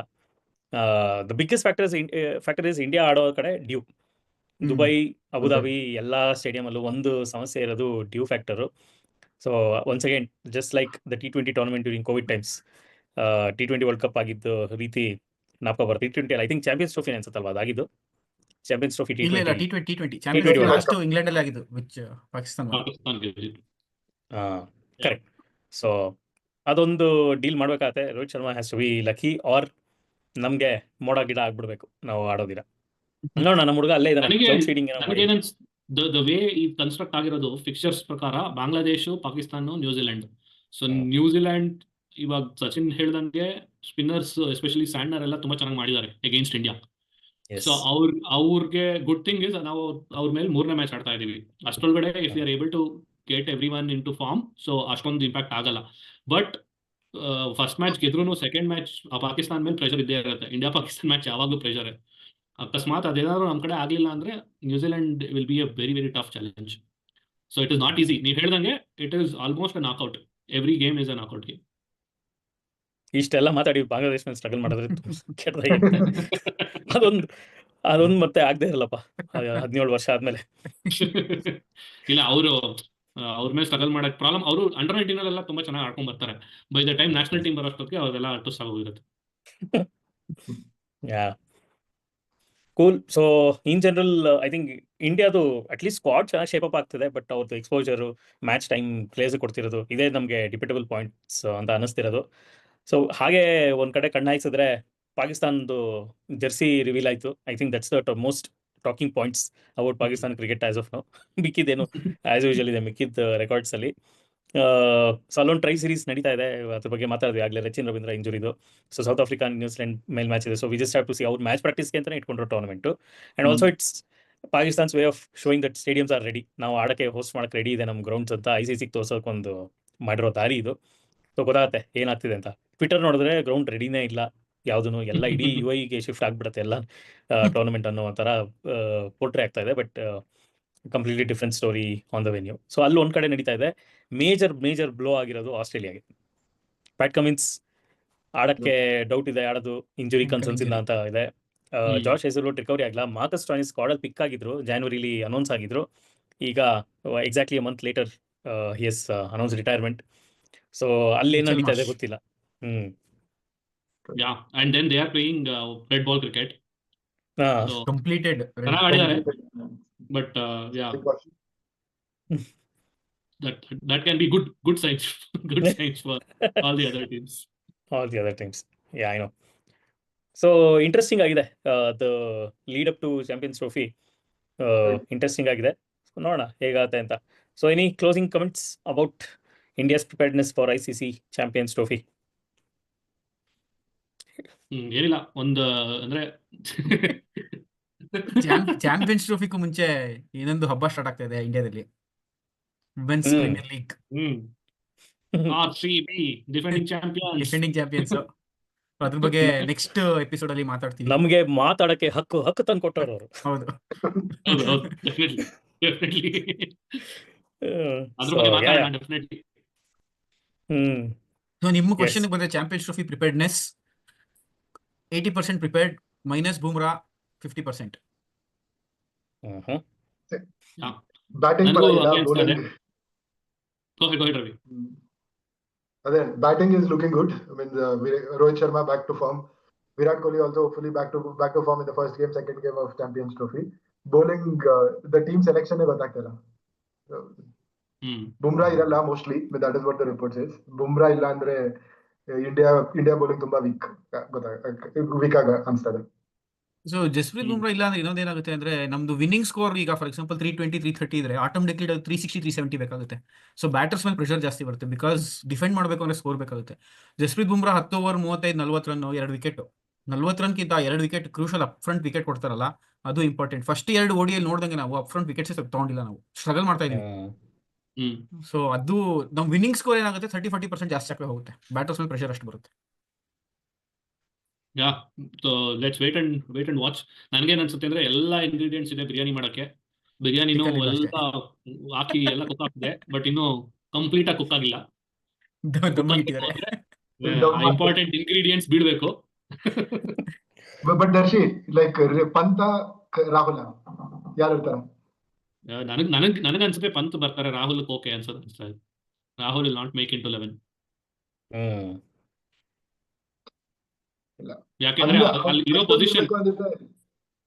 The biggest factor is India ಆಡೋ ಕಡೆ ಡ್ಯೂ. ದುಬೈ, ಅಬುದಾಬಿ ಎಲ್ಲ ಸ್ಟೇಡಿಯಮಲ್ಲೂ ಒಂದು ಸಮಸ್ಯೆ ಇರೋದು dew factor. So once again just like the T20 tournament during Covid times, T20 world cup ಆಗಿದ್ದು ರೀತಿ ಜ್ಞಾಪಕ ಬರುತ್ತೆ. T20 I think champions trophy ಅನ್ಸುತ್ತಲ್ವಾ ಅದಾಗಿದ್ದು? ಚಾಂಪಿಯನ್ಸ್ ಟ್ರೋಫಿ ಇಲ್ಲ ಇಲ್ಲ, T20. T20 champions T20 last England ಅಲ್ಲಿ ಆಗಿದ್ದು, ವಿಚ್ ಪಾಕಿಸ್ತಾನ. ಪಾಕಿಸ್ತಾನ್ ಗೆದ್ದಿದ್ದು. ಕರೆಕ್ಟ್. ಸೊ ಅದೊಂದು ಡೀಲ್ ಮಾಡ್ಬೇಕಾಗತ್ತೆ. Rohit Sharma has to be lucky, or ನಮಗೆ ಮೋಡ ಗಿಡ ಆಗ್ಬಿಡ್ಬೇಕು ನಾವು ಆಡೋದಿರ. ನೋಡೋಣ, ನಮ್ಮ ಹುಡುಗ ಅಲ್ಲೇ ಇದ್ದಾನೆ, ನನಗೆ ಕ್ಲೌಡ್ ಸೀಡಿಂಗ್ ಏನೋ ಮಾಡಿ. ದ ವೇ ಈ ಕನ್ಸ್ಟ್ರಕ್ಟ್ ಆಗಿರೋದು ಫಿಕ್ಚರ್ಸ್ ಪ್ರಕಾರ Bangladesh, Pakistan, New Zealand. So New Zealand ಇವಾಗ ಸಚಿನ್ ಹೇಳ್ದಂಗೆ ಸ್ಪಿನ್ನರ್ಸ್ ಎಸ್ಪೆಷಲಿ ಸ್ಯಾಂಡರ್ ಎಲ್ಲ ತುಂಬಾ ಚೆನ್ನಾಗಿ ಮಾಡಿದ್ದಾರೆ ಅಗೇನ್ಸ್ಟ್ ಇಂಡಿಯಾ. Yes. ಸೊ ಅವ್ರಿಗೆ ಗುಡ್ ಥಿಂಗ್ ಇಸ್ ನಾವು ಅವ್ರ ಮೇಲೆ 3ನೇ ಮ್ಯಾಚ್ ಆಡ್ತಾ ಇದೀವಿ. ಅಷ್ಟೊಳಗಡೆ if you are able to get everyone into form, so ಅಷ್ಟೊಂದು ಇಂಪ್ಯಾಕ್ಟ್ ಆಗಲ್ಲ. ಬಟ್ ಫಸ್ಟ್ ಮ್ಯಾಚ್ ಗೆದ್ರು ಸೆಕೆಂಡ್ ಮ್ಯಾಚ್ ಪಾಕಿಸ್ತಾನ ಮೇಲೆ ಪ್ರೆಷರ್ ಇದ್ದೇ ಇರುತ್ತೆ. ಇಂಡಿಯಾ ಪಾಕಿಸ್ತಾನ ಮ್ಯಾಚ್ ಯಾವಾಗಲೂ ಪ್ರೆಷರ್. ಅಕಸ್ಮಾತ್ ಅದೇನಾದ್ರು ನಮ್ಮ ಕಡೆ ಆಗಲಿಲ್ಲ ಅಂದ್ರೆ New Zealand will be a very very tough challenge. So it is not easy. ನೀವು ಹೇಳ್ದಂಗೆ it is almost a knockout. Every game is a knockout game. ಇಷ್ಟೆಲ್ಲ ಮಾತಾಡಿ ಬಾಂಗ್ಲಾದೇಶ ಮೇಲೆ ಸ್ಟ್ರಗಲ್ ಮಾಡಿದ್ರೆ ಕೆಟ್ಟದಾಗಿರುತ್ತೆ. ಅದೊಂದು ಮತ್ತೆ ಆಗದೆ ಇರಲ್ಲಪ್ಪ 17 ವರ್ಷ ಆದ್ಮೇಲೆ. ಇಲ್ಲ, ಅವ್ರ ಮೇಲೆ ಸ್ಟ್ರಗಲ್ ಮಾಡಕ್ ಪ್ರಾಬ್ಲಮ್. ಅವರು ಅಂಡರ್ 19 ಎಲ್ಲ ತುಂಬಾ ಚೆನ್ನಾಗಿ ಆಡ್ಕೊಂಡ್ ಬರ್ತಾರೆ. By the time national team ಬರೋಷ್ಟೊತ್ತಿಗೆ ಅವರೆಲ್ಲ ಟುಸ್ ಆಗೋಗಿರುತ್ತೆ. Cool. So in general I think ಇಂಡಿಯಾದು ಅಟ್ಲೀಸ್ಟ್ ಸ್ಕ್ವಾಡ್ ಚೆನ್ನಾಗಿ ಶೇಪ್ ಅಪ್ ಆಗ್ತಿದೆ. ಬಟ್ ಅವ್ರದ್ದು ಎಕ್ಸ್ಪೋಜರು, ಮ್ಯಾಚ್ ಟೈಮ್ ಪ್ಲೇಸ್ ಕೊಡ್ತಿರೋದು, ಇದೇ ನಮಗೆ ಡಿಪೆಟಬಲ್ ಪಾಯಿಂಟ್ಸ್ ಅಂತ ಅನಿಸ್ತಿರೋದು. ಸೊ ಹಾಗೆ ಒಂದ್ ಕಡೆ ಕಣ್ಣು ಹಾಯಿಸಿದ್ರೆ ಪಾಕಿಸ್ತಾನದ್ದು ಜರ್ಸಿ ರಿವೀಲ್ ಆಯಿತು. I think that's the most talking points about Pakistan cricket as of now. ಮಿಕ್ಕಿದ್ದೇನು ಆಸ್ ಯೂಶುವಲ್ ಇದೆ ಮಿಕ್ಕಿದ ರೆಕಾರ್ಡ್ಸಲ್ಲಿ. ಸೊ ಅಲ್ಲೊಂದು ಟ್ರೈ ಸೀರೀಸ್ ನಡೀತಾ ಇದೆ, ಅದ್ರ ಬಗ್ಗೆ ಮಾತಾಡಿದ್ವಿ ಆಗಲೇ. ರಚಿನ್ ರವೀಂದ್ರ ಇಂಜುರಿದು. ಸೊ ಸೌತ್ ಆಫ್ರಿಕಾ ನ್ಯೂಜಿಲೆಂಡ್ ಮೇಲ್ ಮ್ಯಾಚ್ ಇದೆ. So we just have to see ಅವ್ರ ಮ್ಯಾಚ್ ಪ್ರಾಕ್ಟೀಸ್ಗೆ ಅಂತಲೇ ಇಟ್ಕೊಂಡ್ರು tournament. And also it's Pakistan's way of showing that stadiums are ready, ನಾವು ಆಡೋಕ್ಕೆ ಹೋಸ್ಟ್ ಮಾಡೋಕ್ಕೆ ರೆಡಿ ಇದೆ ನಮ್ಮ ಗ್ರೌಂಡ್ಸ್ ಅಂತ ICCಗೆ ತೋರ್ಸೋಕೊಂದು ಮಾಡಿರೋ ದಾರಿ ಇದು. ಸೊ ಗೊತ್ತಾಗುತ್ತೆ ಏನಾಗ್ತಿದೆ ಅಂತ. ಟ್ವಿಟರ್ ನೋಡಿದ್ರೆ ಗ್ರೌಂಡ್ ರೆಡಿನೇ ಇಲ್ಲ ಯಾವುದೂ, ಎಲ್ಲ ಇಡೀ UAEಗೆ ಶಿಫ್ಟ್ ಆಗಿಬಿಡುತ್ತೆ ಎಲ್ಲ ಟೂರ್ನಮೆಂಟ್ ಅನ್ನೋ ಒಂಥರ ಪೋರ್ಟ್ರೇ ಆಗ್ತಾ ಇದೆ. But completely different story on the venue. So ಅಲ್ಲಿ ಒಂದು ಕಡೆ ನಡೀತಾ ಇದೆ. ಮೇಜರ್ ಬ್ಲೋ ಆಗಿರೋದು ಆಸ್ಟ್ರೇಲಿಯಾಗೆ. ಪ್ಯಾಟ್ ಕಮಿನ್ಸ್ ಆಡೋಕ್ಕೆ ಡೌಟ್ ಇದೆ, ಆಡೋದು ಇಂಜುರಿ ಕನ್ಸರ್ನ್ಸ್ ಇಂದ ಅಂತ ಇದೆ. ಜಾಶ್ ಹೇಸಲ್ವುಡ್ ರಿಕವರಿ ಆಗಲ್ಲ. ಮಾರ್ಕಸ್ ಸ್ಟಾಯ್ನಿಸ್ ಸ್ಕ್ವಾಡಲ್ಲಿ ಪಿಕ್ ಆಗಿದ್ರು, ಜಾನ್ವರಿಲಿ ಅನೌನ್ಸ್ ಆಗಿದ್ರು. ಈಗ exactly a month later he has announce retirement. So ಅಲ್ಲಿ ಏನು ನಡೀತಾ ಇದೆ ಗೊತ್ತಿಲ್ಲ. Yeah, and then they are playing red ball cricket. So completed. ಚೆನ್ನಾಗಿ ಆಡಿದ್ದಾರೆ. But yeah, that can be good signs for all the other teams. Yeah, I know. So interesting ಆಗಿದೆ the lead up to champions trophy. Interesting ಆಗಿದೆ. ನೋಡೋಣ ಹೇಗಾಗುತ್ತೆ ಅಂತ. So any closing comments about India's preparedness for ICC champions trophy? ಏನಿಲ್ಲ, ಒಂದು ಅಂದ್ರೆ champions ಟ್ರೋಫಿಗೂ ಮುಂಚೆ ಇನ್ನೊಂದು ಹಬ್ಬ ಸ್ಟಾರ್ಟ್ ಆಗ್ತಾ ಇದೆ ಇಂಡಿಯಾದಲ್ಲಿ, women's Premier League. RCB defending champions. ಅದ್ರ ಬಗ್ಗೆ ನೆಕ್ಸ್ಟ್ ಎಪಿಸೋಡ್ ಅಲ್ಲಿ ಮಾತಾಡ್ತೀವಿ. ನಮಗೆ ಮಾತಾಡಕ್ಕೆ ಹಕ್ಕು ತಂದು ಕೊಟ್ಟವರು ಅವರು. ಹೌದು, ಡೆಫಿನೆಟ್ಲಿ ಅದ್ರ ಬಗ್ಗೆ ಮಾತಾಡೋಣ ಡೆಫಿನೆಟ್ಲಿ. ಸೊ ನಿಮ್ಮ ಕ್ವಶನ್ ಬಂದ್ರೆ champions trophy preparedness 80% prepared minus Bumrah 50%. Batting ನನಗೂ ಪರವಾಗಿಲ್ಲ, against bowling Go ahead, Ravi. ಅದೇ batting is looking good. I mean, Rohit Sharma back to form. Virat Kohli also fully back to form in the first game, second game of Champions Trophy. Bowling the team selection ಗೊತ್ತಾಗ್ತಿಲ್ಲ. ಬುಮ್ರಾ ಇರಲ್ಲ mostly, that is what the report is. Bumrah ಇಲ್ಲ ಅಂದ್ರೆ India bowling ತುಂಬಾ weak ಅನ್ಸ್ತದೆ. So Jasprit Bumrah ಇಲ್ಲ ಅಂದ್ರೆ ಇನ್ನೊಂದೇನಾಗುತ್ತೆ ಅಂದ್ರೆ ನಮ್ದು ವಿನ್ನಿಂಗ್ ಸ್ಕೋರ್ ಈಗ ಫಾರ್ ಎಕ್ಸಾಂಪಲ್ 320 330 ಇದ್ರೆ ಆಟೋಮೆಟಿಕ್ಲಿ 360 370 ಬೇಕಾಗುತ್ತೆ. ಸೊ ಬ್ಯಾಟರ್ಸ್ ಮೇಲೆ ಪ್ರೆಷರ್ ಜಾಸ್ತಿ ಬರುತ್ತೆ, ಬಿಕಾಸ್ ಡಿಫೆಂಡ್ ಮಾಡಬೇಕು ಅಂದ್ರೆ ಸ್ಕೋರ್ ಬೇಕಾಗುತ್ತೆ. Jasprit Bumrah 10 over 35-40 run 2 wicket, 40 ರನ್ಗಿಂತ 2 wicket crucial up front wicket ಕೊಡ್ತಾರಲ್ಲ, ಅದು ಇಂಪಾರ್ಟೆಂಟ್. ಫಸ್ಟ್ 2 ಓಡಿಯಲ್ಲಿ ನೋಡ್ದಂಗೆ ನಾವು ಅಪ್ ಫ್ರಂಟ್ ವಿಕೆಟ್ಸ್ ತಗೊಂಡಿಲ್ಲ, ನಾವು ಸ್ಟ್ರಗಲ್ ಮಾಡ್ತಾ ಇದೀವಿ. ಸೊ ಅದು ನಮ್ ವಿನ್ನಿಂಗ್ ಸ್ಕೋರ್ ಏನಾಗುತ್ತೆ 30-40% ಜಾಸ್ತಿ ಆಗ್ತಾ ಹೋಗುತ್ತೆ, ಬ್ಯಾಟರ್ಸ್ ಮೇಲೆ ಪ್ರೆಷರ್ ಅಷ್ಟು ಬರುತ್ತೆ. Yeah, so let's wait and watch. ನನಗೇನ್ ಅನ್ಸುತ್ತೆ ಅಂದ್ರೆ ಎಲ್ಲಾ ಇಂಗ್ರೀಡಿಯೆಂಟ್ಸ್ ಇದೆ ಬಿರಿಯಾನಿ ಮಾಡಕ್ಕೆ. ಬಿರಿಯಾನಿನೂ Chicken ಇಲ್ಲ ಅಷ್ಟೇ. ಎಲ್ಲ ಹಾಕಿ ಎಲ್ಲ ಕುಕ್ ಆಗ್ತಿದೆ, ಬಟ್ ಇನ್ನು ಕಂಪ್ಲೀಟ್ ಆಗಿ ಕುಕ್ ಆಗಿಲ್ಲ. ದಮ್ಮ ಇಟ್ಟಿದ್ದಾರೆ. ಇಂಪಾರ್ಟೆಂಟ್ ಇಂಗ್ರೀಡಿಯೆಂಟ್ಸ್ ಬೀಳ್ಬೇಕು. ಬಟ್ ದರ್ಶಿ ಲೈಕ್ ಪಂತ ರಾಹುಲ್ ಯಾರು ಇರ್ತಾರೆ? ನನಗ್ ಅನ್ಸುತ್ತೆ ಪಂತ್ ಬರ್ತಾರೆ, ರಾಹುಲ್ ಓಕೆ ಅನ್ಸುತ್ತೆ. Rahul will not make into 11. ಯಾಕೆಂದ್ರೆ ಅಲ್ಲಿ ಇರೋ ಪೊಸಿಷನ್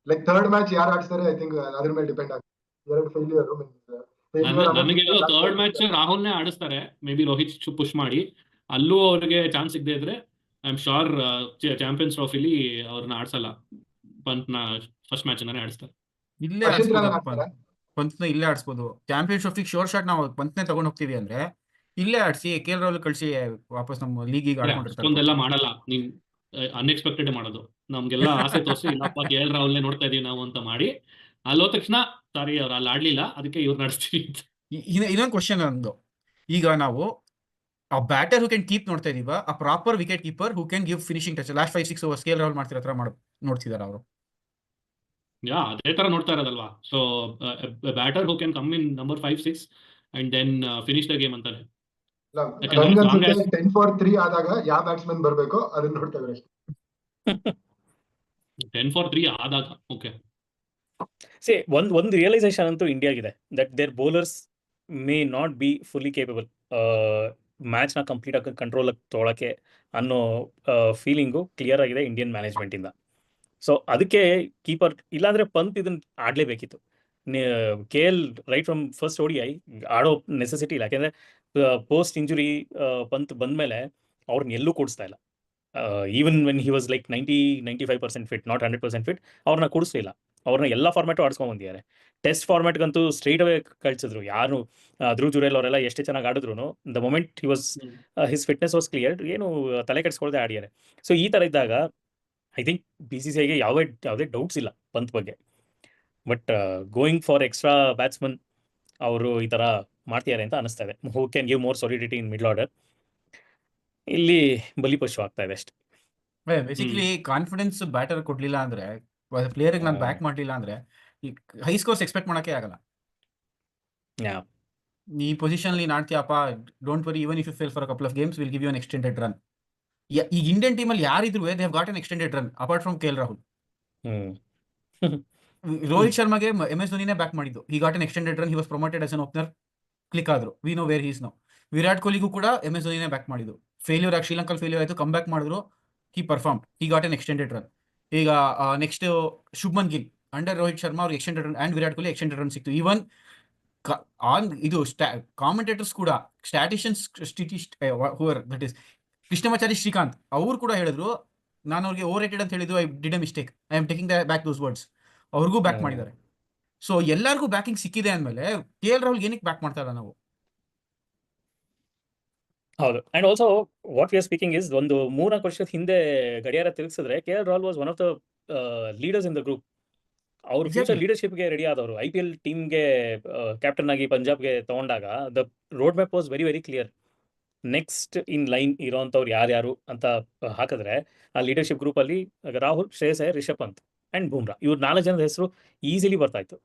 ಲೈಕ್ ಥರ್ಡ್ ಮ್ಯಾಚ್ ಯಾರು ಆಡ್ತಾರೆ ಐ ಥಿಂಕ್ ಅದ್ರ ಮೇಲೆ ಡಿಪೆಂಡ್ ಆಗುತ್ತೆ. 2 ಫೇಲ್ಯೂರ್ ನನಗೆಲ್ಲೋ ಥರ್ಡ್ ಮ್ಯಾಚ್ ರಾಹುಲ್ನೇ ಆಡಿಸ್ತಾರೆ, ಮೇ ಬಿ ರೋಹಿತ್ ಪುಷ್ ಮಾಡಿ. ಅಲ್ಲೂ ಅವ್ರಿಗೆ ಚಾನ್ಸ್ ಸಿಗದೆ ಇದ್ರೆ ಐ ಆಮ್ ಶೋರ್ ಚಾಂಪಿಯನ್ಸ್ ಟ್ರೋಫಿಲಿ ಅವ್ರನ್ನ ಆಡ್ಸಲ್ಲ, ಪಂತ್ನ ಫಸ್ಟ್ ಮ್ಯಾಚ್ ಇಂದಾನೆ ಆಡಿಸ್ತಾರೆ. ಇಲ್ಲೇ ಆಡಿಸ್ಬೋದು, ಪಂತ್ನ ಇಲ್ಲೇ ಆಡಿಸ್ಬೋದು. ಚಾಂಪಿಯನ್ಸ್ ಟ್ರೋಫಿಗೆ ಶೋರ್ ಶಾಟ್ ನಾವು ಪಂತ್ನೇ ತಗೊಂಡ್ ಹೋಗ್ತೀವಿ ಅಂದ್ರೆ ಇಲ್ಲೇ ಆಡಿಸಿ KL ರಾಹುಲ್ ಕಳಿಸಿ ವಾಪಸ್ ನಮ್ಮ ಲೀಗಿಗೆ ಆಡ್ಕೊಂಡಿರ್ತಾರೆ. ಅಷ್ಟೊಂದೆಲ್ಲ ಮಾಡಲ್ಲ, ನೀನ್ ಅನ್ಎಕ್ಸ್ಪೆಕ್ಟೆಡ್ ಮಾಡೋದು. ನಮ್ಗೆಲ್ಲ ಆಸೆ ತೋರಿಸಿ ಇಲ್ಲಪ್ಪ KL ರಾಹುಲ್ನೇ ನೋಡ್ತಾ ಇದೀವಿ ನಾವು ಅಂತ ಮಾಡಿ ಅಲ್ಲೋದ ತಕ್ಷಣ ಸಾರಿ ಅವ್ರು ಅಲ್ಲಿ ಆಡ್ಲಿಲ್ಲ, ಅದಕ್ಕೆ ಇವ್ರು ನಡೆಸ್ತೀವಿ. ಇನ್ನೊಂದು ಕ್ವಶನ್ ಅಂದು, ಈಗ ನಾವು ಆ ಬ್ಯಾಟರ್ ಹೂ ಕ್ಯಾನ್ ಕೀಪ್ ನೋಡ್ತಾ ಇದೀವ, ಆ proper wicket keeper who can give finishing touch. Last 5-6 overs KL Rahul ಮಾಡ್ತಿರೋ ಹತ್ರ ನೋಡ್ತಿದಾರ ಅವರು. ಯಾ, ಅದೇ ತರ ನೋಡ್ತಾ ಇರೋದಲ್ವಾ. So batter who can come in number 5-6 and then finish the game ಅಂತಾನೆ. 10 for 3 ಆದಾಗ ಯಾವ ಬ್ಯಾಟ್ಸ್ಮನ್ ಬರ್ಬೇಕೋ ಅದನ್ನ ನೋಡ್ತಾ ಇದ್ದಾರೆ ಅಷ್ಟೇ. 10 for 3 ಆದಾಗ ಓಕೆ. ಸೇ ಒಂದು ರಿಯಲೈಸೇಷನ್ ಅಂತೂ ಇಂಡಿಯಾಗಿದೆ, that their bowlers may not be fully capable ಮ್ಯಾಚ್ನ ಕಂಪ್ಲೀಟ್ ಆಗಿ ಕಂಟ್ರೋಲ್ ತೊಗೊಳಕ್ಕೆ ಅನ್ನೋ ಫೀಲಿಂಗು ಕ್ಲಿಯರ್ ಆಗಿದೆ ಇಂಡಿಯನ್ ಮ್ಯಾನೇಜ್ಮೆಂಟಿಂದ. ಸೊ ಅದಕ್ಕೆ ಕೀಪರ್ ಇಲ್ಲಾಂದರೆ ಪಂತ್ ಇದನ್ನು ಆಡಲೇಬೇಕಿತ್ತು. KL right from first ODI ಆಡೋ ನೆಸೆಸಿಟಿ ಇಲ್ಲ, ಯಾಕೆಂದರೆ ಪೋಸ್ಟ್ ಇಂಜುರಿ ಪಂತ್ ಬಂದಮೇಲೆ ಅವ್ರನ್ನ ಎಲ್ಲೂ ಕೂಡಿಸ್ತಾ ಇಲ್ಲ. Even when he was like 90-95% fit, not 100% fit, ಅವ್ರನ್ನ ಕೂಡಿಸ್ಲಿಲ್ಲ. ಅವ್ರನ್ನ ಎಲ್ಲ ಫಾರ್ಮ್ಯಾಟು ಆಡ್ಸ್ಕೊಂಡ್ ಬಂದಿದ್ದಾರೆ. ಟೆಸ್ಟ್ ಫಾರ್ಮ್ಯಾಟ್ಗಂತೂ ಸ್ಟ್ರೈಟ್ ಅವೇ ಕಳಿಸಿದ್ರು. ಯಾರು ಧ್ರುವ್ ಜುರೇಲ್ ಅವರೆಲ್ಲ ಎಷ್ಟೇ ಚೆನ್ನಾಗಿ ಆಡಿದ್ರು, the moment he was his fitness was clear, ಏನು ತಲೆ ಕೆಡಿಸ್ಕೊಳ್ದೆ ಆಡಿದ್ದಾರೆ. ಸೊ ಈ ಥರ ಇದ್ದಾಗ ಐ ಥಿಂಕ್ BCCIಗೆ ಯಾವುದೇ ಡೌಟ್ಸ್ ಇಲ್ಲ ಪಂತ್ ಬಗ್ಗೆ. But going for extra batsman ಅವರು ಈ ಥರ ಮಾಡ್ತಿದ್ದಾರೆ ಅಂತ ಅನಿಸ್ತಾ ಇದೆ. Who can give more solidity in middle order. ಇಲ್ಲಿ ಬಲಿಪಶು ಆಗ್ತಾ ಇದೆ ಅಷ್ಟೇ. ಬೇಸಿಕಲಿ ಕಾನ್ಫಿಡೆನ್ಸ್ ಬ್ಯಾಟರ್ ಕೊಡ್ಲಿಲ್ಲ ಅಂದ್ರೆ, ಪ್ಲೇಯರ್ಗೆ ನಾನು ಬ್ಯಾಕ್ ಮಾಡಲಿಲ್ಲ ಅಂದ್ರೆ ಈ ಹೈ ಸ್ಕೋರ್ಸ್ ಎಕ್ಸ್ಪೆಕ್ಟ್ ಮಾಡೋಕ್ಕೆ ಆಗಲ್ಲ. ಈ ಪೊಸಿಷನ್ ಅಲ್ಲಿ ಆಡ್ತೀಯಪ್ಪ, don't worry, even if you fail for a couple of games will give you an extended run. ಈಗ ಇಂಡಿಯನ್ ಟೀಮಲ್ಲಿ ಯಾರಿದ್ರು they have got an extended run apart from KL Rahul. Rohit ಶರ್ಮಾಗೆ MS ಧೋನಿನೇ ಬ್ಯಾಕ್ ಮಾಡಿದ್ದು, he got an extended run, he was promoted as an opener, click ಆದ್ರು, we know where he is now. Virat ಕೊಹ್ಲಿಗೂ ಕೂಡ MS ಧೋನಿನೇ back ಮಾಡಿದ್ದು. Failure ಆಗಿ ಶ್ರೀಲಂಕಲ್ failure ಆಯಿತು, ಕಮ್ ಬ್ಯಾಕ್ ಮಾಡಿದ್ರು, he perform, he got an extended run. ಈಗ next Shubman Gill under Rohit Sharma ಅವ್ರಿಗೆ extended run and Virat Kohli extended run ಸಿಕ್ತು. ಈವನ್ ಇದು ಕಾಮೆಂಟೇಟರ್ಸ್ ಕೂಡ, statisticians however that is Krishnamachari Srikkanth ಅವ್ರು ಕೂಡ ಹೇಳಿದ್ರು, ನಾನು ಅವ್ರಿಗೆ ಓವರ್ ರೇಟೆಡ್ ಅಂತ ಹೇಳಿದ್ದು, I did a mistake, I am taking back those words. ಅವ್ರಿಗೂ ಬ್ಯಾಕ್ ಮಾಡಿದ್ದಾರೆ. ಸೊ ಎಲ್ಲರಿಗೂ ಬ್ಯಾಕಿಂಗ್ ಸಿಕ್ಕಿದೆ ಅಂದಮೇಲೆ KL ರಾಹುಲ್ ಏನಕ್ಕೆ ಬ್ಯಾಕ್ ಮಾಡ್ತಾ ಇಲ್ಲ ನಾವು? ಹೌದು. And also what we are speaking is, ಒಂದು 3-4 ವರ್ಷದ ಹಿಂದೆ ಗಡಿಯಾರ ತಿರುಗಿಸಿದ್ರೆ KL Rahul was one of the leaders in the group. ಅವ್ರ ಫ್ಯೂಚರ್ ಲೀಡರ್ಶಿಪ್ಗೆ ರೆಡಿ ಆದವರು. IPL ಟೀಮ್ಗೆ ಕ್ಯಾಪ್ಟನ್ ಆಗಿ ಪಂಜಾಬ್ಗೆ ತಗೊಂಡಾಗ the road map was very very clear. Next in line ಇರೋಂಥವ್ರು ಯಾರ್ಯಾರು ಅಂತ ಹಾಕಿದ್ರೆ ಆ ಲೀಡರ್ಶಿಪ್ ಗ್ರೂಪಲ್ಲಿ ರಾಹುಲ್, ಶ್ರೇಯಸ್ ಅಯ್ಯರ್, ರಿಷಬ್ ಪಂತ್ ಆ್ಯಂಡ್ ಬುಮ್ರಾ, ಇವ್ರು 4 ಜನದ ಹೆಸರು ಈಸಿಲಿ ಬರ್ತಾಯಿತ್ತು.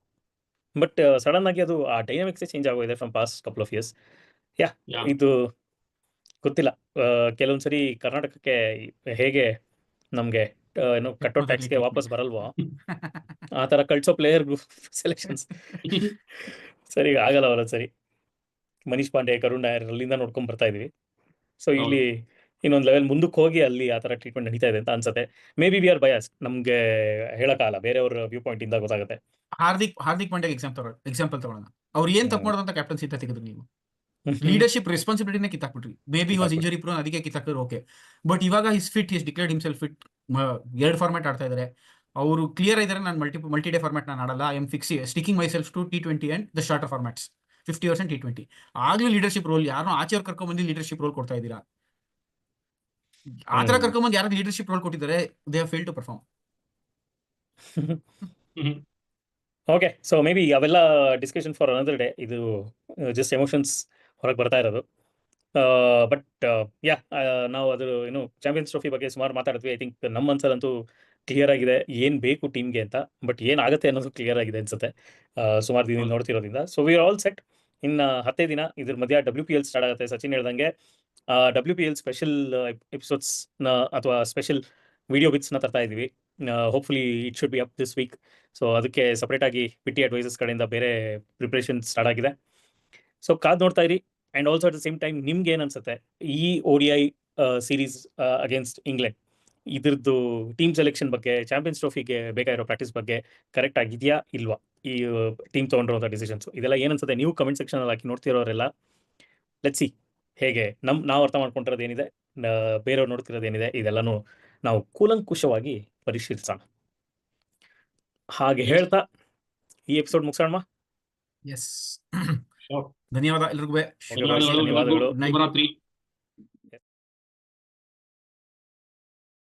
ಬಟ್ ಸಡನ್ ಆಗಿ ಅದು ಆ ಡೈನಾಮಿಕ್ಸೇ ಚೇಂಜ್ ಆಗೋಗಿದೆ from past couple of years. ಇದು ಗೊತ್ತಿಲ್ಲ, ಕೆಲವೊಂದ್ಸರಿ ಕರ್ನಾಟಕಕ್ಕೆ ಹೇಗೆ ನಮಗೆ ಏನು ಕಟ್ಔಟ್ ಟ್ಯಾಕ್ಸ್ಗೆ ವಾಪಸ್ ಬರಲ್ವೋ ಆ ಥರ ಕಳ್ಸೋ ಪ್ಲೇಯರ್ ಸೆಲೆಕ್ಷನ್ಸ್ ಸರಿ ಆಗಲ್ಲ. ಸರಿ, ಮನೀಶ್ ಪಾಂಡೆ, ಕರುಣ್ ನಾಯರ್ ಅಲ್ಲಿಂದ ನೋಡ್ಕೊಂಡ್ ಬರ್ತಾ ಇದೀವಿ. ಸೊ ಇಲ್ಲಿ ಇನ್ನೊಂದು ಲೆವೆಲ್ ಮುಂದಕ್ಕೆ ಹೋಗಿ ಅಲ್ಲಿ ಆ ಥರ ಟ್ರೀಟ್ಮೆಂಟ್ ನಡೀತಾ ಇದೆ ಅಂತ ಅನ್ಸುತ್ತೆ. May be we are bias, ನಮಗೆ ಹೇಳೋಕ್ಕಾಗಲ್ಲ, ಬೇರೆಯವ್ರ ವ್ಯೂ ಪಾಯಿಂಟ್ ಇಂದ ಗೊತ್ತಾಗುತ್ತೆ. ಹಾರ್ದಿಕ್ ಪಾಂಡ್ಯ ಎಕ್ಸಾಂಪಲ್ ತಗೊಳ್ಳೋಣ. ಅವ್ರು ಏನ್ ತಪ್ಪು ಹ್ಮ್. ಮಾಡೋದು ಅಂತ ಕ್ಯಾಪ್ಟನ್ಸಿ ತೆಗೆದ್ರು ನೀವು. ಲೀಡರ್ಶಿಪ್ ರೆಸ್ಪಾನ್ಸಿಬಿಲಿಟಿನೇ ಕಿತ್ತಾಕ್ಬಿಟ್ರಿ. ಮೇ ಬಿ ವಾಸ್ ಕಿತ್ತಾಕ್ಬಿಟ್ರಿ. ಇಂಜರಿ ಪ್ರೋನ್, ಅದಕ್ಕೆ ಕಿತ್ತಾಕಿದ್ರು, ಓಕೆ. ಬಟ್ ಇವಾಗ he's fit, he's declared himself fit. 2 format ಆಡ್ತಾ ಇದಾರೆ ಅವರು, ಕ್ಲಿಯರ್ ಇದಾರೆ. ನಾನು ಮಲ್ಟಿ ಡೇ ಫಾರ್ಮ್ಯಾಟ್ ನಾನು ಆಡಲ್ಲ, I am sticking myself to T20 and the shorter formats 50 overs and T20. ಆಗ್ಲೂ ಲೀಡರ್ಶಿಪ್ ರೋಲ್, ಯಾರನ್ನೋ ಆಚೆಯವ್ರು ಕರ್ಕೊಂಡ್ಬಂದು ಲೀಡರ್ಶಿಪ್ ರೋಲ್ ಕೊಡ್ತಾ ಇದ್ದೀರಾ. ಆ ಥರ ಕರ್ಕೊಂಡ್ಬಂದು ಯಾರು ಲೀಡರ್ಶಿಪ್ ರೋಲ್ ಕೊಟ್ಟಿದ್ದಾರೆ, they have failed to perform. Okay, so maybe ಅವೆಲ್ಲ ಡಿಸ್ಕಷನ್ ಫಾರ್ ಅನದರ್ ಡೇ. ಇದು ಜಸ್ಟ್ ಎಮೋಷನ್ಸ್ ಹೊರಗೆ ಬರ್ತಾ ಇರೋದು. ಬಟ್ ಯಾ, ನಾವು ಅದು ಏನು ಚಾಂಪಿಯನ್ಸ್ ಟ್ರೋಫಿ ಬಗ್ಗೆ ಸುಮಾರು ಮಾತಾಡಿದ್ವಿ. ಐ ಥಿಂಕ್ ನಮ್ಮ ಮನ್ಸಲ್ಲಂತೂ ಕ್ಲಿಯರ್ ಆಗಿದೆ ಏನು ಬೇಕು ಟೀಮ್ಗೆ ಅಂತ. ಬಟ್ ಏನಾಗುತ್ತೆ ಅನ್ನೋದು ಕ್ಲಿಯರ್ ಆಗಿದೆ ಅನ್ಸುತ್ತೆ ಸುಮಾರು ದಿನ ನೋಡ್ತಿರೋದ್ರಿಂದ. So we are all set. ಇನ್ನು 10 ದಿನ ಇದ್ರ ಮಧ್ಯ WPL ಸ್ಟಾರ್ಟ್ ಆಗುತ್ತೆ. ಸಚಿನ್ ಹೇಳ್ದಂಗೆ WPL ಸ್ಪೆಷಲ್ ಎಪಿಸೋಡ್ಸ್ನ ಅಥವಾ ಸ್ಪೆಷಲ್ ವಿಡಿಯೋ ಬಿಟ್ಸ್ನ ತರ್ತಾ ಇದ್ದೀವಿ. Hopefully it should be up this week. So ಅದಕ್ಕೆ ಸಪ್ರೇಟಾಗಿ ಪಿಟಿ ಅಡ್ವೈಸರ್ಸ್ ಕಡೆಯಿಂದ ಬೇರೆ ಪ್ರಿಪ್ರೇಷನ್ ಸ್ಟಾರ್ಟ್ ಆಗಿದೆ. ಸೊ ಕಾದ್ ನೋಡ್ತಾ ಇರಿ. And also at the same time ನಿಮ್ಗೆ ಏನು ಅನ್ಸುತ್ತೆ ಈ ODI ಸೀರೀಸ್ ಅಗೇನ್ಸ್ಟ್ ಇಂಗ್ಲೆಂಡ್, ಇದ್ರದ್ದು ಟೀಮ್ ಸೆಲೆಕ್ಷನ್ ಬಗ್ಗೆ, ಚಾಂಪಿಯನ್ಸ್ ಟ್ರೋಫಿಗೆ ಬೇಕಾಗಿರೋ ಪ್ರಾಕ್ಟೀಸ್ ಬಗ್ಗೆ ಕರೆಕ್ಟ್ ಆಗಿದೆಯಾ ಇಲ್ವಾ, ಈ ಟೀಮ್ ತೊಗೊಂಡಿರೋಂಥ ಡಿಸಿಷನ್ಸ್ ಇದೆಲ್ಲ ಏನು ಅನ್ಸುತ್ತೆ ನೀವು ಕಮೆಂಟ್ ಸೆಕ್ಷನಲ್ಲಿ ಹಾಕಿ. ನೋಡ್ತಿರೋರೆಲ್ಲ ಲೆಟ್ಸ್ ಸಿ ಹೇಗೆ ನಾವು ಅರ್ಥ ಮಾಡ್ಕೊಂಡಿರೋದು ಏನಿದೆ, ಬೇರೆಯವ್ರು ನೋಡ್ತಿರೋದು ಏನಿದೆ, ಇದೆಲ್ಲನೂ ನಾವು ಕೂಲಂಕುಷವಾಗಿ ಪರಿಶೀಲಿಸೋಣ. ಹಾಗೆ ಹೇಳ್ತಾ ಈ ಎಪಿಸೋಡ್ ಮುಗಿಸೋಣ. Yes, Sure. ಧನ್ಯವಾದ ಎಲ್ರಿಗೂ. ಧನ್ಯವಾದಗಳು. ಧನ್ಯವಾದಗಳು. ಶುಭರಾತ್ರಿ.